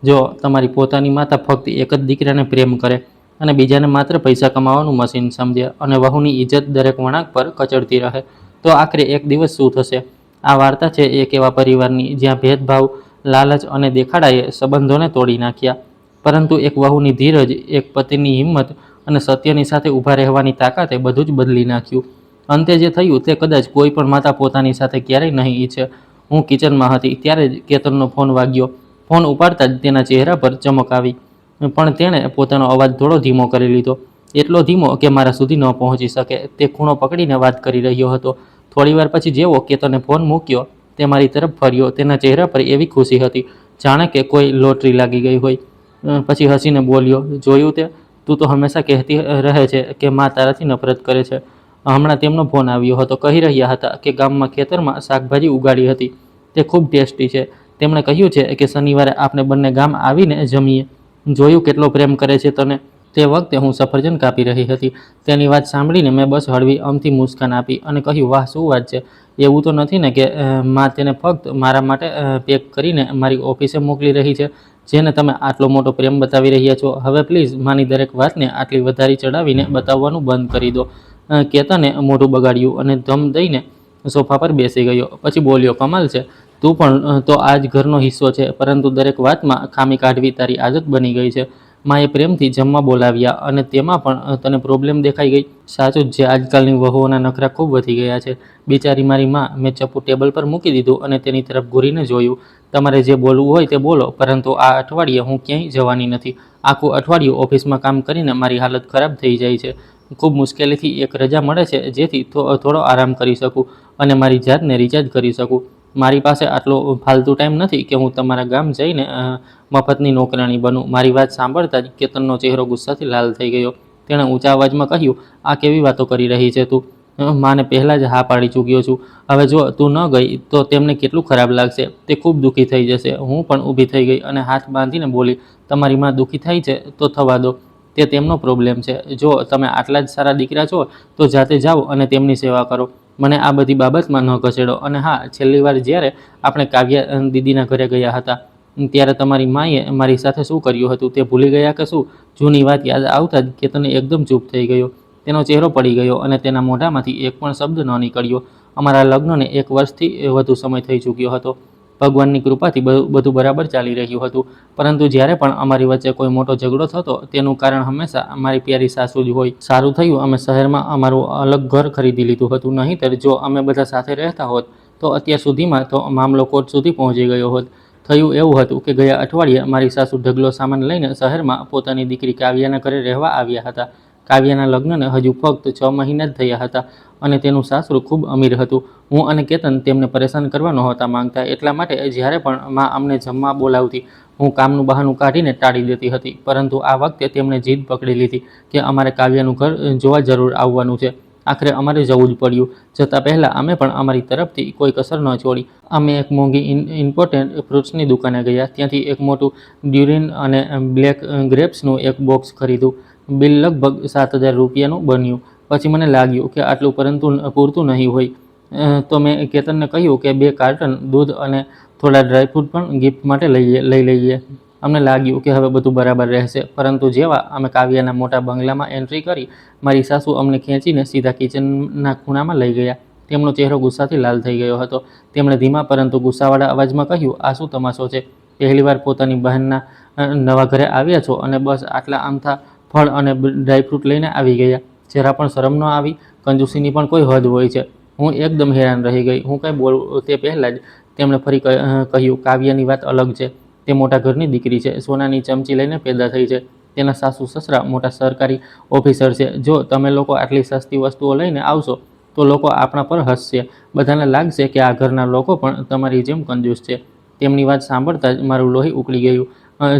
જો તમારી પોતાની માતા ફક્ત એક જ દીકરાને પ્રેમ કરે અને બીજાને માત્ર પૈસા કમાવાનું મશીન સમજે અને વહુની ઇજ્જત દરેક વળાંક પર કચડતી રહે, તો આખરે એક દિવસ શું થશે? આ વાર્તા છે એક એવા પરિવારની જ્યાં ભેદભાવ, લાલચ અને દેખાડાએ સંબંધોને તોડી નાખ્યા. પરંતુ એક વહુની ધીરજ, એક પતિની હિંમત અને સત્યની સાથે ઊભા રહેવાની તાકાતે બધું જ બદલી નાખ્યું. અંતે જે થયું તે કદાચ કોઈ પણ માતા પોતાની સાથે ક્યારેય નહીં ઈચ્છે. હું કિચનમાં હતી ત્યારે જ કેતનનો ફોન વાગ્યો. ફોન ઉપાડતા જ તેના ચહેરા પર ચમક આવી, પણ તેણે પોતાનો અવાજ થોડો ધીમો કરી લીધો. એટલો ધીમો કે મારા સુધી ન પહોંચી શકે. તે ખૂણો પકડીને વાત કરી રહ્યો હતો. થોડીવાર પછી જેવો કેતને ફોન મૂક્યો, તે મારી તરફ ફર્યો. તેના ચહેરા પર એવી ખુશી હતી જાણે કે કોઈ લોટરી લાગી ગઈ હોય. પછી હસીને બોલ્યો, જોયું તે? તું તો હંમેશા કહેતી રહે છે કે મા તારાથી નફરત કરે છે. હમણાં તેમનો ફોન આવ્યો હતો. કહી રહ્યા હતા કે ગામમાં ખેતરમાં શાકભાજી ઉગાડી હતી. તે ખૂબ ટેસ્ટી છે. તેમણે કહ્યું છે કે શનિવારે આપણે બંને ગામ આવીને જમીએ. જોયું કેટલો પ્રેમ કરે છે તને? તે વખતે હું સફરજન કાપી રહી હતી. તેની વાત સાંભળીને મેં બસ હળવી અમથી મુસ્કાન આપી અને કહ્યું, વાહ, શું વાત છે! એવું તો નથી ને કે માં તેને ફક્ત મારા માટે પેક કરીને મારી ઓફિસે મોકલી રહી છે, જેને તમે આટલો મોટો પ્રેમ બતાવી રહ્યા છો? હવે પ્લીઝ માની દરેક વાતને આટલી વધારી ચડાવીને બતાવવાનું બંધ કરી દો. કેતને મોઢું બગાડ્યું અને ધમ દઈને સોફા પર બેસી ગયો. પછી બોલ્યો, કમાલ છે! તું પણ તો આ જ ઘરનો હિસ્સો છે, પરંતુ દરેક વાતમાં ખામી કાઢવી તારી આદત બની ગઈ છે. માએ પ્રેમથી જમવા બોલાવ્યા અને તેમાં પણ તને પ્રોબ્લેમ દેખાઈ ગઈ. સાચું જ છે, આજકાલની વહુઓના નખરા ખૂબ વધી ગયા છે. બિચારી મારી માં. મેં ચપ્પુ ટેબલ પર મૂકી દીધું અને તેની તરફ ઘૂરીને જોયું. તમારે જે બોલવું હોય તે બોલો, પરંતુ આ અઠવાડિયે હું ક્યાંય જવાની નથી. આખું અઠવાડિયું ઓફિસમાં કામ કરીને મારી હાલત ખરાબ થઈ જાય છે. ખૂબ મુશ્કેલીથી એક રજા મળે છે જેથી થોડો આરામ કરી શકું અને મારી જાતને રિચાર્જ કરી શકું. મારી પાસે આટલો ફાલતુ ટાઈમ નથી કે હું તમારા ગામ જઈને મફતની નોકરાણી બનું. મારી વાત સાંભળતા જ કેતનનો ચહેરો ગુસ્સાથી લાલ થઈ ગયો. તેણે ઊંચા અવાજમાં કહ્યું, આ કેવી વાતો કરી રહી છે તું? માને પહેલાં જ હા પાડી ચૂક્યો છું. હવે જો તું ન ગઈ તો તેમને કેટલું ખરાબ લાગશે. તે ખૂબ દુઃખી થઈ જશે. હું પણ ઊભી થઈ ગઈ અને હાથ બાંધીને બોલી, તમારી માં દુઃખી થાય છે તો થવા દો. તે તેમનો પ્રોબ્લેમ છે. જો તમે આટલા જ સારા દીકરા છો તો જાતે જાઓ અને તેમની સેવા કરો. મને આ બધી બાબતમાં ન ઘસેડો. અને હા, છેલ્લી વાર જ્યારે આપણે કાવ્યા દીદીના ઘરે ગયા હતા ત્યારે તમારી માએ મારી સાથે શું કર્યું હતું તે ભૂલી ગયા કે શું? જૂની વાત યાદ આવતા જ કેતન એકદમ ચૂપ થઈ ગયો. તેનો ચહેરો પડી ગયો અને તેના મોઢામાંથી એક પણ શબ્દ ન નીકળ્યો. અમારા લગ્નને 1 વર્ષથી વધુ સમય થઈ ચૂક્યો હતો. ભગવાનની કૃપાથી બધું બરાબર ચાલી રહ્યું હતું. પરંતુ જ્યારે પણ અમારી વચ્ચે કોઈ મોટો ઝઘડો થતો તેનું કારણ હંમેશા મારી પ્યારી સાસુ જ હોય. સારું થયું અમે શહેરમાં અમારું અલગ ઘર ખરીદી લીધું હતું, નહીંતર જો અમે બધા સાથે રહેતા હોત તો અત્યાર સુધીમાં તો મામલો કોર્ટ સુધી પહોંચી ગયો હોત. થયું એવું હતું કે ગયા અઠવાડિયે મારી સાસુ ઢગલો સામાન લઈને શહેરમાં પોતાની દીકરી કાવ્યાના ઘરે રહેવા આવ્યા હતા. કાવ્યાના લગ્નને હજુ ફક્ત 6 મહિના જ થયા હતા અને તેનું સાસરું ખૂબ અમીર હતું. હું અને કેતન તેમને પરેશાન કરવા નહોતા માંગતા, એટલા માટે જ્યારે પણ માં અમને જમવા બોલાવતી હું કામનું બહાનું કાઢીને ટાળી દેતી હતી. પરંતુ આ વખતે તેમણે જીદ પકડી લીધી કે અમારે કાવ્યાનું ઘર જોવા જરૂર આવવાનું છે. આખરે અમારે જવું જ પડ્યું. જતાં પહેલાં અમે પણ અમારી તરફથી કોઈ કસર ન છોડી. અમે એક મોંઘી ઇમ્પોર્ટેડ ફ્રૂટ્સની દુકાને ગયા. ત્યાંથી એક મોટું ડ્યુરિન અને બ્લેક ગ્રેપ્સનું એક બોક્સ ખરીદ્યું. બિલ લગભગ 7,000 રૂપિયાનું બન્યું. પછી મને લાગ્યું કે આટલું પૂરતું નહીં હોય, તો મેં કેતનને કહ્યું કે 2 કાર્ટન દૂધ અને થોડા ડ્રાયફ્રૂટ પણ ગિફ્ટ માટે લઈ લઈએ. અમને લાગ્યું કે હવે બધું બરાબર રહેશે. પરંતુ જેવા અમે કાવ્યાના મોટા બંગલામાં એન્ટ્રી કરી, મારી સાસુ અમને ખેંચીને સીધા કિચનના ખૂણામાં લઈ ગયા. તેમનો ચહેરો ગુસ્સાથી લાલ થઈ ગયો હતો. તેમણે ધીમા પરંતુ ગુસ્સાવાળા અવાજમાં કહ્યું, આ શું તમાશો છે? પહેલીવાર પોતાની બહેનના નવા ઘરે આવ્યા છો અને બસ આટલા આમથા ફળ અને ડ્રાયફ્રૂટ લઈને આવી ગયા? જરા પણ શરમ ન આવી? કંજૂસીની પણ કોઈ હદ હોય છે. હું એકદમ હેરાન રહી ગઈ. હું કંઈ બોલું તે પહેલાં જ તેમણે ફરી કહ્યું, કાવ્યાની વાત અલગ છે. તે મોટા ઘરની દીકરી છે. સોનાની ચમચી લઈને પેદા થઈ છે. તેના સાસુ સસરા મોટા સરકારી ઓફિસર છે. જો તમે લોકો આટલી સસ્તી વસ્તુઓ લઈને આવશો તો લોકો આપણા પર હસશે. બધાને લાગશે કે આ ઘરના લોકો પણ તમારી જેમ કંજૂસ છે. તેમની વાત સાંભળતા જ મારું લોહી ઉકળી ગયું.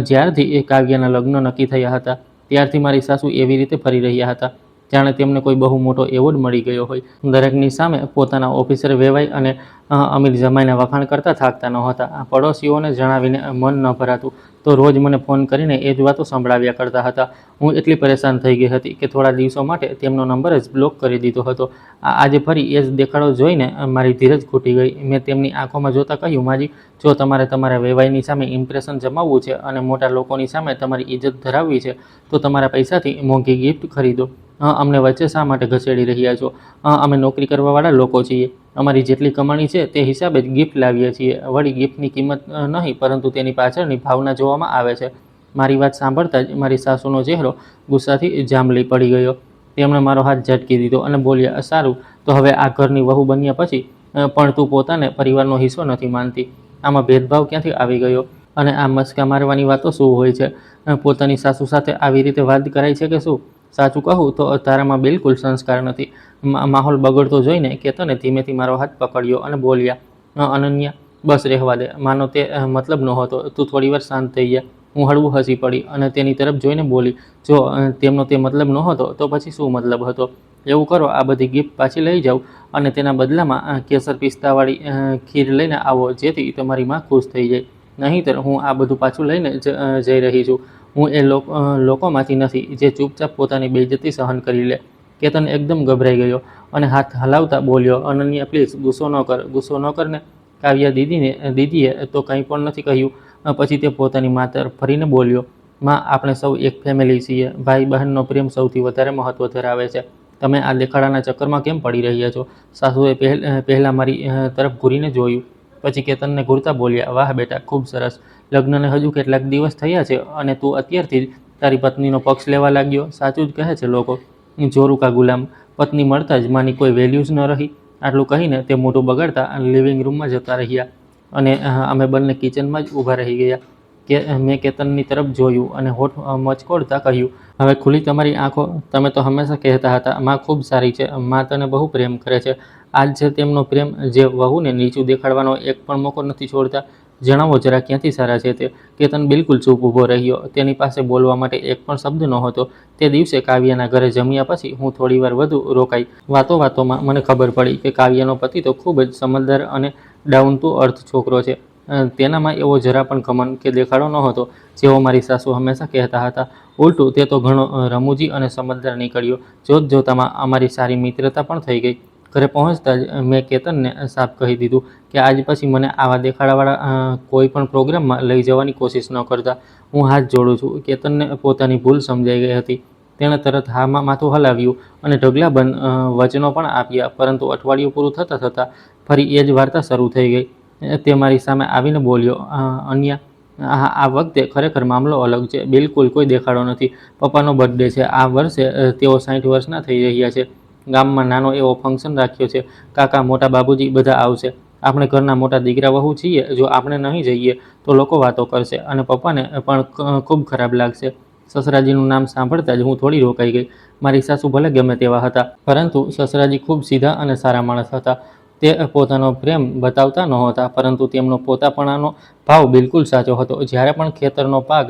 જ્યારથી એ કાવ્યાના લગ્ન નક્કી થયા હતા ત્યારથી મારી સાસુ એવી રીતે ફરી રહ્યા હતા જાણે તેમને કોઈ બહુ મોટો એવોર્ડ મળી ગયો હોય. દરેકની સામે પોતાના ઓફિસર વેવાઈ અને અમીર જમાઈના વખાણ કરતા થાકતા નહોતા. પડોશીઓને જણાવીને મન ન ભરાતું. તો રોજ મને ફોન કરીને એ જ વાતો સંભળાવ્યા કરતા હતા. હું એટલી પરેશાન થઈ ગઈ હતી કે થોડા દિવસો માટે તેમનો નંબર જ બ્લોક કરી દીધો હતો. આજે ફરી એ જ દેખાડો જોઈને મારી ધીરજ ખૂટી ગઈ. મેં તેમની આંખોમાં જોતાં કહ્યું, માજી, જો તમારે તમારા વેવાઈની સામે ઇમ્પ્રેશન જમાવવું છે અને મોટા લોકોની સામે તમારી ઇજ્જત ધરાવવી છે તો તમારા પૈસાથી મોંઘી ગિફ્ટ ખરીદો. અમને વચ્ચે શા માટે ઘસેડી રહ્યા છો? અમે નોકરી કરવાવાળા લોકો છીએ. અમારી જેટલી કમાણી છે તે હિસાબે જ ગિફ્ટ લાવીએ છીએ. વળી ગિફ્ટની કિંમત નહીં પરંતુ તેની પાછળની ભાવના જોવામાં આવે છે. મારી વાત સાંભળતા જ મારી સાસુનો ચહેરો ગુસ્સાથી જાંબલી પડી ગયો. તેમણે મારો હાથ ઝટકી દીધો અને બોલ્યા, સારું, તો હવે આ ઘરની વહુ બન્યા પછી પણ તું પોતાને પરિવારનો હિસ્સો નથી માનતી. આમાં ભેદભાવ ક્યાંથી આવી ગયો? અને આ મસ્કા મારવાની વાતો શું હોય છે? પોતાની સાસુ સાથે આવી રીતે વાત કરાય છે કે શું? સાચું કહું તો તારામાં બિલકુલ સંસ્કાર નથી. માહોલ બગડતો જોઈને કેતને ધીમેથી મારો હાથ પકડ્યો અને બોલ્યા, અનન્યા, બસ રહેવા દે. માનો તે મતલબ નહોતો. તું થોડીવાર શાંત થઈ જા. હું હળવું હસી પડી અને તેની તરફ જોઈને બોલી, જો તેમનો તે મતલબ નહોતો તો પછી શું મતલબ હતો? એવું કરો, આ બધી ગિફ્ટ પાછી લઈ જાઓ અને તેના બદલામાં કેસર પિસ્તાવાળી ખીર લઈને આવો, જેથી તમારી માં ખુશ થઈ જાય. નહીંતર હું આ બધું પાછું લઈને જઈ રહી છું. હું એ લોકોમાંથી નથી જે ચૂપચાપ પોતાની બેઇજ્જતી સહન કરી લે. કેતન એકદમ ગભરાઈ ગયો અને હાથ હલાવતા બોલ્યો, અનન્યા, પ્લીઝ ગુસ્સો ન કર. ગુસ્સો ન કરને. કાવ્યા દીદીએ તો કંઈ પણ નથી કહ્યું. પછી તે પોતાની મા તરફ ફરીને બોલ્યો, માં, આપણે સૌ એક ફેમિલી છીએ. ભાઈ બહેનનો પ્રેમ સૌથી વધારે મહત્ત્વ ધરાવે છે. તમે આ દેખાડાના ચક્કરમાં કેમ પડી રહ્યા છો? સાસુએ પહેલાં મારી તરફ ઘૂરીને જોયું, પછી કેતનને ઘૂરતા બોલ્યા, વાહ બેટા, ખૂબ સરસ. લગ્નને હજુ કેટલાક દિવસ થયા છે અને તું અત્યારથી જ તારી પત્નીનો પક્ષ લેવા લાગ્યો. સાચું જ કહે છે લોકો, જોરું કા ગુલામ. પત્ની મળતા જ માની કોઈ વેલ્યુ જ ન રહી. આટલું કહીને તે મોઢું બગાડતા લિવિંગ રૂમમાં જતા રહ્યા અને અમે બંને કિચનમાં જ ઊભા રહી ગયા. મેં કેતનની તરફ જોયું અને હોઠ મચકોડતા કહ્યું, હવે ખુલી તમારી આંખો? તમે તો હંમેશા કહેતા હતા માં ખૂબ સારી છે, માં તને બહુ પ્રેમ કરે છે. આજ છે તેમનો પ્રેમ, જે વહુને નીચું દેખાડવાનો એક પણ મોકો નથી છોડતા. જણાવો જરા, ક્યાંથી સારા છે તે? કેતન બિલકુલ ચૂપ ઊભો રહ્યો. તેની પાસે બોલવા માટે એક પણ શબ્દ નહોતો. તે દિવસે કાવ્યાના ઘરે જમ્યા પછી હું થોડીવાર વધુ રોકાઈ. વાતોમાં મને ખબર પડી કે કાવ્યાનો પતિ તો ખૂબ જ સમજદાર અને ડાઉન ટુ અર્થ છોકરો છે. તેનામાં એવો જરા પણ ઘમંડ કે દેખાડો નહોતો જેવો મારી સાસુ હંમેશા કહેતા હતા. ઉલટું તે તો ઘણો રમૂજી અને સમજદાર નીકળ્યો. જોતજોતામાં અમારી સારી મિત્રતા પણ થઈ ગઈ. ઘરે પહોંચતા જ મેં કેતનને સાફ કહી દીધું કે આજ પછી મને આવા દેખાડાવાળા કોઈ પણ પ્રોગ્રામમાં લઈ જવાની કોશિશ ન કરતા. હું હાથ જોડું છું. કેતનને પોતાની ભૂલ સમજાઈ ગઈ હતી. તેણે તરત હામાં માથું હલાવ્યું અને ઢગલાબંધ વચનો પણ આપ્યા. પરંતુ અઠવાડિયું પૂરું થતાં ફરી એ જ વાર્તા શરૂ થઈ ગઈ. તે મારી સામે આવીને બોલ્યો, અન્યા, આ વખતે ખરેખર મામલો અલગ છે. બિલકુલ કોઈ દેખાડો નથી. પપ્પાનો બર્થડે છે. આ વર્ષે તેઓ 60 વર્ષના થઈ રહ્યા છે. ગામમાં નાનો એવો ફંક્શન રાખ્યો છે. કાકા, મોટા બાબુજી બધા આવશે. આપણે ઘરના મોટા દીકરા વહુ છીએ. જો આપણે નહીં જઈએ તો લોકો વાતો કરશે અને પપ્પાને પણ ખૂબ ખરાબ લાગશે. સસરાજીનું નામ સાંભળતા જ હું થોડી રોકાઈ ગઈ. મારી સાસુ ભલે ગમે તેવા હતા, પરંતુ સસરાજી ખૂબ સીધા અને સારા માણસ હતા. તે પોતાનો પ્રેમ બતાવતા નહોતા, પરંતુ તેમનો પોતાપણાનો ભાવ બિલકુલ સાચો હતો. જ્યારે પણ ખેતરનો પાક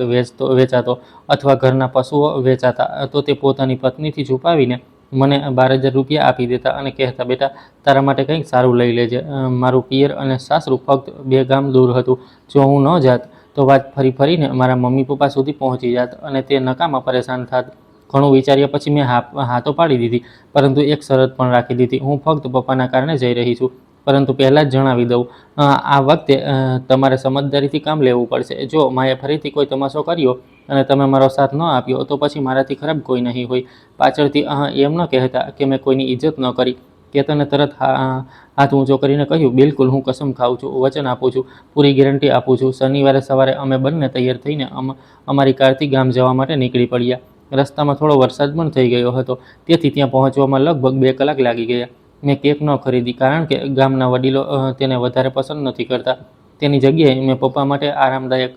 વેચાતો અથવા ઘરના પશુઓ વેચાતા તો તે પોતાની પત્નીથી છુપાવીને મને 12,000 રૂપિયા આપી દેતા અને કહેતા, બેટા, તારા માટે કંઈક સારું લઈ લેજે. મારું પિયર અને સાસરું ફક્ત 2 ગામ દૂર હતું. જો હું ન જાત તો વાત ફરીને મારા મમ્મી પપ્પા સુધી પહોંચી જાત અને તે નકામા પરેશાન થાત. ઘણું વિચાર્યા પછી મેં હા તો પાડી દીધી, પરંતુ એક શરત પણ રાખી દીધી. હું ફક્ત પપ્પાના કારણે જઈ રહી છું, પરંતુ પહેલાં જ જણાવી દઉં, આ વખતે તમારે સમજદારીથી કામ લેવું પડશે. જો માએ ફરીથી કોઈ તમાશો કર્યો અને તમે મારો સાથ ન આપ્યો તો પછી મારાથી ખરાબ કોઈ નહીં હોય. પાછળથી એમ ન કહેતા કે મેં કોઈની ઇજ્જત ન કરી. કેતને તરત હાથ ઊંચો કરીને કહ્યું, બિલકુલ, હું કસમ ખાઉં છું, વચન આપું છું, પૂરી ગેરંટી આપું છું. શનિવારે સવારે અમે બંને તૈયાર થઈને અમારી કારથી ગામ જવા માટે નીકળી પડ્યા. રસ્તામાં થોડો વરસાદ પણ થઈ ગયો હતો, તેથી ત્યાં પહોંચવામાં લગભગ 2 કલાક લાગી ગયા. મેં કેક ન ખરીદી, કારણ કે ગામના વડીલો તેને વધારે પસંદ નથી કરતા. તેની જગ્યાએ મેં પપ્પા માટે આરામદાયક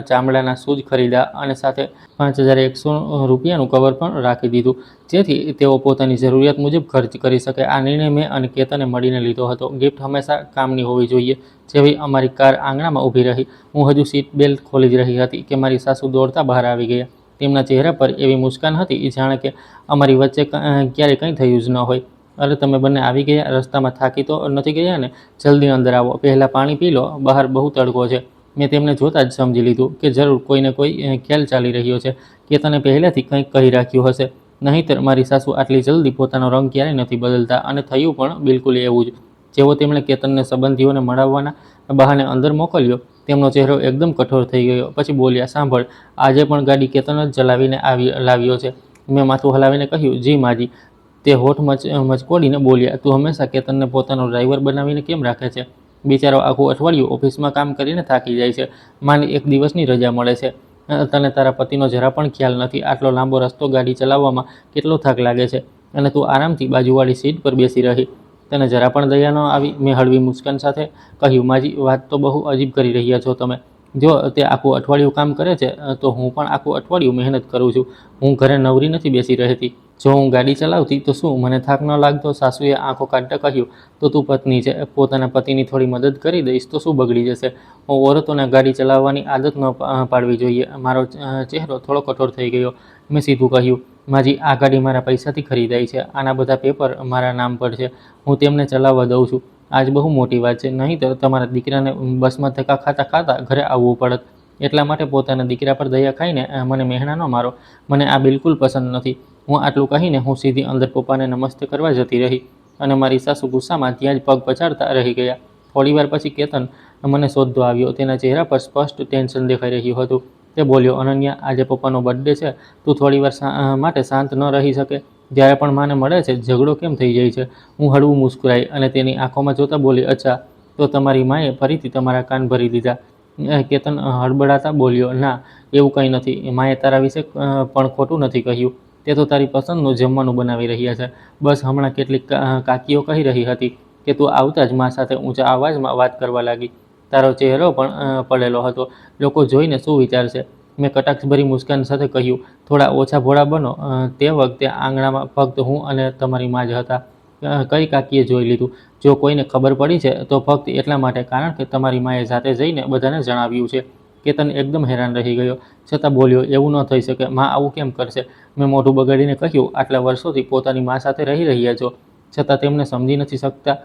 ચામડાના શૂઝ ખરીદ્યા અને સાથે 5,100 રૂપિયાનું કવર પણ રાખી દીધું, જેથી તેઓ પોતાની જરૂરિયાત મુજબ ખર્ચ કરી શકે. આ નિર્ણય મેં અને કેતને મળીને લીધો હતો. ગિફ્ટ હંમેશા કામની હોવી જોઈએ. જેવી અમારી કાર આંગણામાં ઊભી રહી, હું હજુ સીટ બેલ્ટ ખોલી જ રહી હતી કે મારી સાસુ દોડતા બહાર આવી ગયા. તેમના ચહેરા પર એવી મુસ્કાન હતી જાણે કે અમારી વચ્ચે ક્યારેય કંઈ થયું જ ન હોય. અરે, તમે બંને આવી ગયા. રસ્તામાં થાકી તો નથી ગયા ને? જલ્દી અંદર આવો. પહેલાં પાણી પી લો. બહાર બહુ તડકો છે. મેં તેમને જોતાં જ સમજી લીધું કે જરૂર કોઈને કોઈ ખ્યાલ ચાલી રહ્યો છે. કેતને પહેલાંથી કંઈક કહી રાખ્યું હશે, નહીંતર મારી સાસુ આટલી જલ્દી પોતાનો રંગ ક્યારેય નથી બદલતા. અને થયું પણ બિલકુલ એવું જ. જેવો તેમણે કેતનને સંબંધીઓને મળાવવાના બહાને અંદર મોકલ્યો, તેમનો ચહેરો એકદમ કઠોર થઈ ગયો. પછી બોલ્યા, સાંભળ, આજે પણ ગાડી કેતન જ ચલાવીને લાવ્યો છે. મેં માથું હલાવીને કહ્યું, જી માજી. તે હોઠ મચકોડીને બોલ્યા, તું હંમેશા કેતનને પોતાનો ડ્રાઈવર બનાવીને કેમ રાખે છે? બિચારો આખું અઠવાડિયું ઓફિસમાં કામ કરીને થાકી જાય છે, માંડ એક દિવસની રજા મળે છે. તને તારા પતિનો જરા પણ ખ્યાલ નથી. આટલો લાંબો રસ્તો ગાડી ચલાવવામાં કેટલો થાક લાગે છે, અને તું આરામથી બાજુવાળી સીટ પર બેસી રહી. તને જરા પણ દયા ન આવી? મેં હળવી મુસ્કાન સાથે કહ્યું, માજી, વાત તો બહુ અજીબ કરી રહ્યા છો તમે. જો તે આખું અઠવાડિયું કામ કરે છે, તો હું પણ આખું અઠવાડિયું મહેનત કરું છું. હું ઘરે નવરી નથી બેસી રહેતી. જો હું ગાડી ચલાવતી તો શું મને થાક ન લાગતો? સાસુએ આંખો કાઢતા કહ્યું, તો તું પત્ની છે, પોતાના પતિની થોડી મદદ કરી દઈશ તો શું બગડી જશે? ઓરતોને ગાડી ચલાવવાની આદત ન પાડવી જોઈએ. મારો ચહેરો થોડો કઠોર થઈ ગયો. મેં સીધું કહ્યું, માજી, આ ગાડી મારા પૈસાથી ખરીદાઈ છે. આના બધા પેપર મારા નામ પર છે. હું તેમને ચલાવવા દઉં છું. આજ બહુ મોટી વાત છે, નહીંતર તમારા દીકરાને બસમાં ધક્કા ખાતા ખાતા ઘરે આવવું પડત. એટલા માટે પોતાના દીકરા પર દયા ખાઈને મને મહેણા ન મારો. મને આ બિલકુલ પસંદ નથી. હું આટલું કહીને હું સીધી અંદર પપ્પાને નમસ્તે કરવા જતી રહી, અને મારી સાસુ ગુસ્સામાં ત્યાં જ પગ પછાડતા રહી ગયા. થોડીવાર પછી કેતન મને શોધતો આવ્યો. તેના ચહેરા પર સ્પષ્ટ ટેન્શન દેખાઈ રહ્યું હતું. તે બોલ્યો, અનન્યા, આજે પપ્પાનો બર્થડે છે. તું થોડીવાર માટે શાંત ન રહી શકે? જ્યારે પણ માને મળે છે, ઝઘડો કેમ થઈ જાય છે? હું હળવું મુસ્કુરાઈ અને તેની આંખોમાં જોતા બોલી, અચ્છા, તો તમારી માએ ફરીથી તમારા કાન ભરી દીધા? કેતન હડબડાતા બોલ્યો, ના, એવું કંઈ નથી. માએ તારા વિશે પણ ખોટું નથી કહ્યું. તે તો તારી પસંદનું જમવાનું બનાવી રહ્યા છે. બસ હમણાં કેટલીક કાકીઓ કહી રહી હતી કે તું આવતા જ મા સાથે ઊંચા અવાજમાં વાત કરવા લાગી. તારો ચહેરો પણ પડેલો હતો. લોકો જોઈને શું વિચારશે? મેં કટાક્ષભરી મુસ્કાન સાથે કહ્યું, થોડા ઓછા ભોળા બનો. તે વખતે આંગણામાં ફક્ત હું અને તમારી મા જ હતા. કઈ કાકીએ જોઈ લીધું? જો કોઈને ખબર પડી છે તો ફક્ત એટલા માટે કારણ કે તમારી માએ જાતે જઈને બધાને જણાવ્યું છે. કેતન એકદમ હેરાન રહી ગયો, છતાં બોલ્યો, એવું ન થઈ શકે. મા આવું કેમ કરશે? મેં મોઢું બગાડીને કહ્યું, આટલા વર્ષોથી પોતાની મા સાથે રહી રહ્યા છો, છતાં તેમને સમજી નથી શકતા?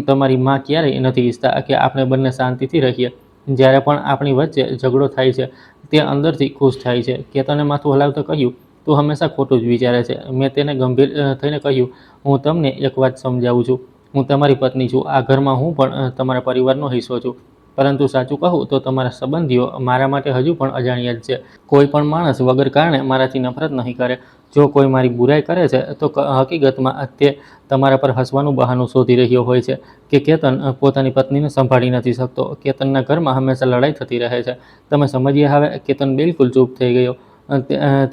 તમારી મા ક્યારેય નથી ઈચ્છતા કે આપણે બંને શાંતિથી રહીએ. જ્યારે પણ આપણી વચ્ચે ઝઘડો થાય છે, તે અંદરથી ખુશ થાય છે. કેતને માથું હલાવતા કહ્યું, તું હંમેશા ખોટું જ વિચારે છે. મેં તેને ગંભીર થઈને કહ્યું, હું તમને એક વાત સમજાવું છું. હું તમારી પત્ની છું. આ ઘરમાં હું પણ તમારા પરિવારનો હિસ્સો છું. પરંતુ સાચું કહું તો તમારા સંબંધીઓ મારા માટે હજુ પણ અજાણ્યા જ છે. કોઈ પણ માણસ વગર કારણે મારાથી નફરત નહીં કરે. જો કોઈ મારી બુરાઈ કરે છે તો હકીકતમાં તે તમારા પર હસવાનું બહાનું શોધી રહ્યો હોય છે કે કેતન પોતાની પત્નીને સંભાળી નથી શકતો. કેતનના ઘરમાં હંમેશા લડાઈ થતી રહે છે. તમે સમજ્યા હવે? કેતન બિલકુલ ચૂપ થઈ ગયો.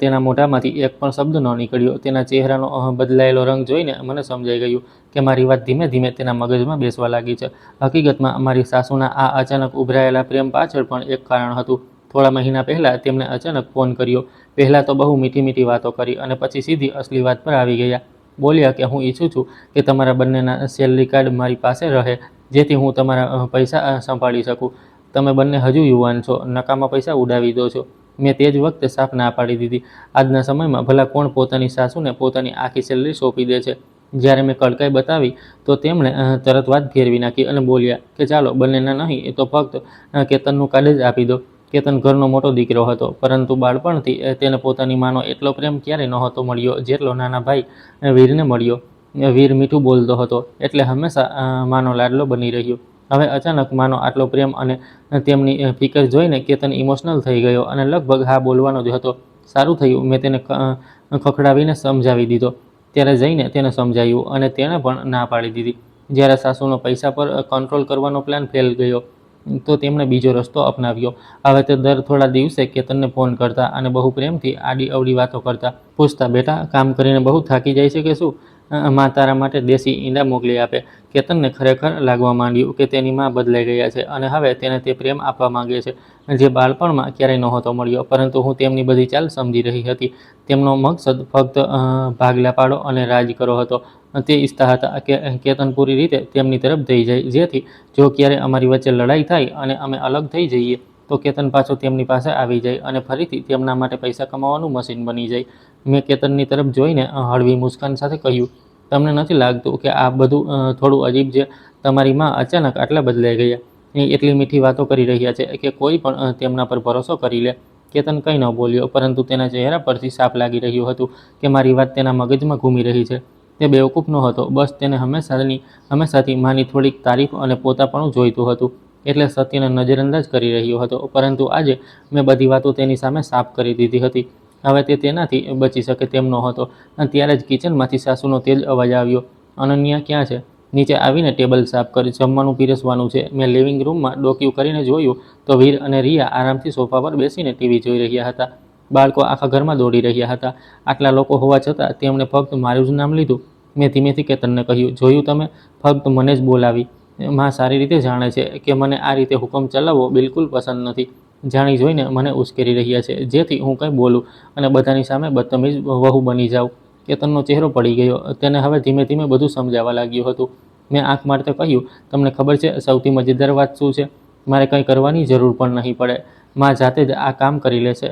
તેના મોઢામાંથી એક પણ શબ્દ ન નીકળ્યો. તેના ચહેરાનો બદલાયેલો રંગ જોઈને મને સમજાઈ ગયું કે મારી વાત ધીમે ધીમે તેના મગજમાં બેસવા લાગી છે. હકીકતમાં મારી સાસુના આ અચાનક ઉભરાયેલા પ્રેમ પાછળ પણ એક કારણ હતું. થોડા મહિના પહેલાં તેમણે અચાનક ફોન કર્યો. પહેલાં તો બહુ મીઠી મીઠી વાતો કરી, અને પછી સીધી અસલી વાત પર આવી ગયા. બોલ્યા કે હું ઈચ્છું છું કે તમારા બંનેના સેલરી કાર્ડ મારી પાસે રહે, જેથી હું તમારા પૈસા સંભાળી શકું. તમે બંને હજુ યુવાન છો, નકામા પૈસા ઉડાવી દો છો. મેં તે જ વખતે સાફ ના પાડી દીધી. આજના સમયમાં ભલા કોણ પોતાની સાસુને પોતાની આખી સેલરી સોંપી દે છે? જ્યારે મેં કડકાઈ બતાવી તો તેમણે તરત વાત ફેરવી નાખી અને બોલ્યા કે ચાલો, બંનેના નહીં તો ફક્ત કેતનનું કાર્ડ જ આપી દો. કેતન ઘરનો મોટો દીકરો હતો, પરંતુ બાળપણથી તેને પોતાની માનો એટલો પ્રેમ ક્યારેય નહોતો મળ્યો જેટલો નાના ભાઈ વીરને મળ્યો. વીર મીઠું બોલતો હતો, એટલે હંમેશા માનો લાડલો બની રહ્યો. હવે અચાનક માનો આટલો પ્રેમ અને તેમની ફિકર જોઈને કેતન ઇમોશનલ થઈ ગયો અને લગભગ હા બોલવાનો જ હતો. સારું થયું મેં તેને ખખડાવીને સમજાવી દીધો. ત્યારે જઈને તેને સમજાયું અને તેણે પણ ના પાડી દીધી. જ્યારે સાસુનો પૈસા પર કંટ્રોલ કરવાનો પ્લાન ફેલ ગયો તો તેમણે બીજો રસ્તો અપનાવ્યો. હવે તે દર થોડા દિવસે કેતનને ફોન કરતા અને બહુ પ્રેમથી આડી અવળી વાતો કરતા. પૂછતા, બેટા, કામ કરીને બહુ થાકી જાય છે કે શું? મા તારા માટે દેશી ઈંડા મોકલી આપે. કેતનને ખરેખર લાગવા માંડ્યું કે તેની મા બદલાઈ ગયા છે અને હવે તેને તે પ્રેમ આપવા માંગે છે જે બાળપણમાં ક્યારેય નહોતો મળ્યો. પરંતુ હું તેમની બધી ચાલ સમજી રહી હતી. તેમનો મકસદ ફક્ત ભાગલા પાડો અને રાજ કરો હતો. તે ઈચ્છતા હતા કે કેતન પૂરી રીતે તેમની તરફ થઈ જાય, જેથી જો ક્યારે અમારી વચ્ચે લડાઈ થાય અને અમે અલગ થઈ જઈએ તો કેતન પાછો તેમની પાસે આવી જાય અને ફરીથી તેમના માટે પૈસા કમાવાનું મશીન બની જાય. મેં કેતનની તરફ જોઈને હળવી મુસ્કાન સાથે કહ્યું, તમને નથી લાગતું કે આ બધું થોડું અજીબ છે? તમારી મા અચાનક આટલા બદલાઈ ગયા. એટલી મીઠી વાતો કરી રહ્યા છે કે કોઈ પણ તેમના પર ભરોસો કરી લે. કેતન કંઈ ન બોલ્યો, પરંતુ તેના ચહેરા પરથી સાફ લાગી રહ્યું હતું કે મારી વાત તેના મગજમાં ઘૂમી રહી છે. તે બેવકૂફ નહોતો, બસ તેને હંમેશાથી માની થોડીક તારીફ અને પોતાપણું જોઈતું હતું, એટલે સત્યને નજરઅંદાજ કરી રહ્યો હતો. પરંતુ આજે મેં બધી વાતો તેની સામે સાફ કરી દીધી હતી. હવે તે તેનાથી બચી શકે તેમ નહોતો. ત્યારે જ કિચનમાંથી સાસુનો તેજ અવાજ આવ્યો. અનન્યા ક્યાં છે? નીચે આવીને ટેબલ સાફ કર, જમવાનું પીરસવાનું છે. મેં લિવિંગ રૂમમાં ડોકિયું કરીને જોયું તો વીર અને રિયા આરામથી સોફા પર બેસીને ટીવી જોઈ રહ્યા હતા. બાળકો આખા ઘરમાં દોડી રહ્યા હતા. આટલા લોકો હોવા છતાં તેમણે ફક્ત મારું જ નામ લીધું. મેં ધીમેથી કેતનને કહ્યું, જોયું તમે? ફક્ત મને જ બોલાવી. માં સારી રીતે જાણે છે કે મને આ રીતે હુકમ ચલાવવો બિલકુલ પસંદ નથી. જાણી જોઈને મને ઉશ્કેરી રહ્યા છે, જેથી હું કંઈ બોલું અને બધાની સામે બદતમીઝ વહુ બની જાઉં. કેતનનો ચહેરો પડી ગયો. તેને હવે ધીમે ધીમે બધું સમજાવા લાગ્યું હતું. મેં આંખ મારતે કહ્યું, તમને ખબર છે સૌથી મજેદાર વાત શું છે? મારે કંઈ કરવાની જરૂર પણ નહીં પડે. માં જાતે જ આ કામ કરી લેશે.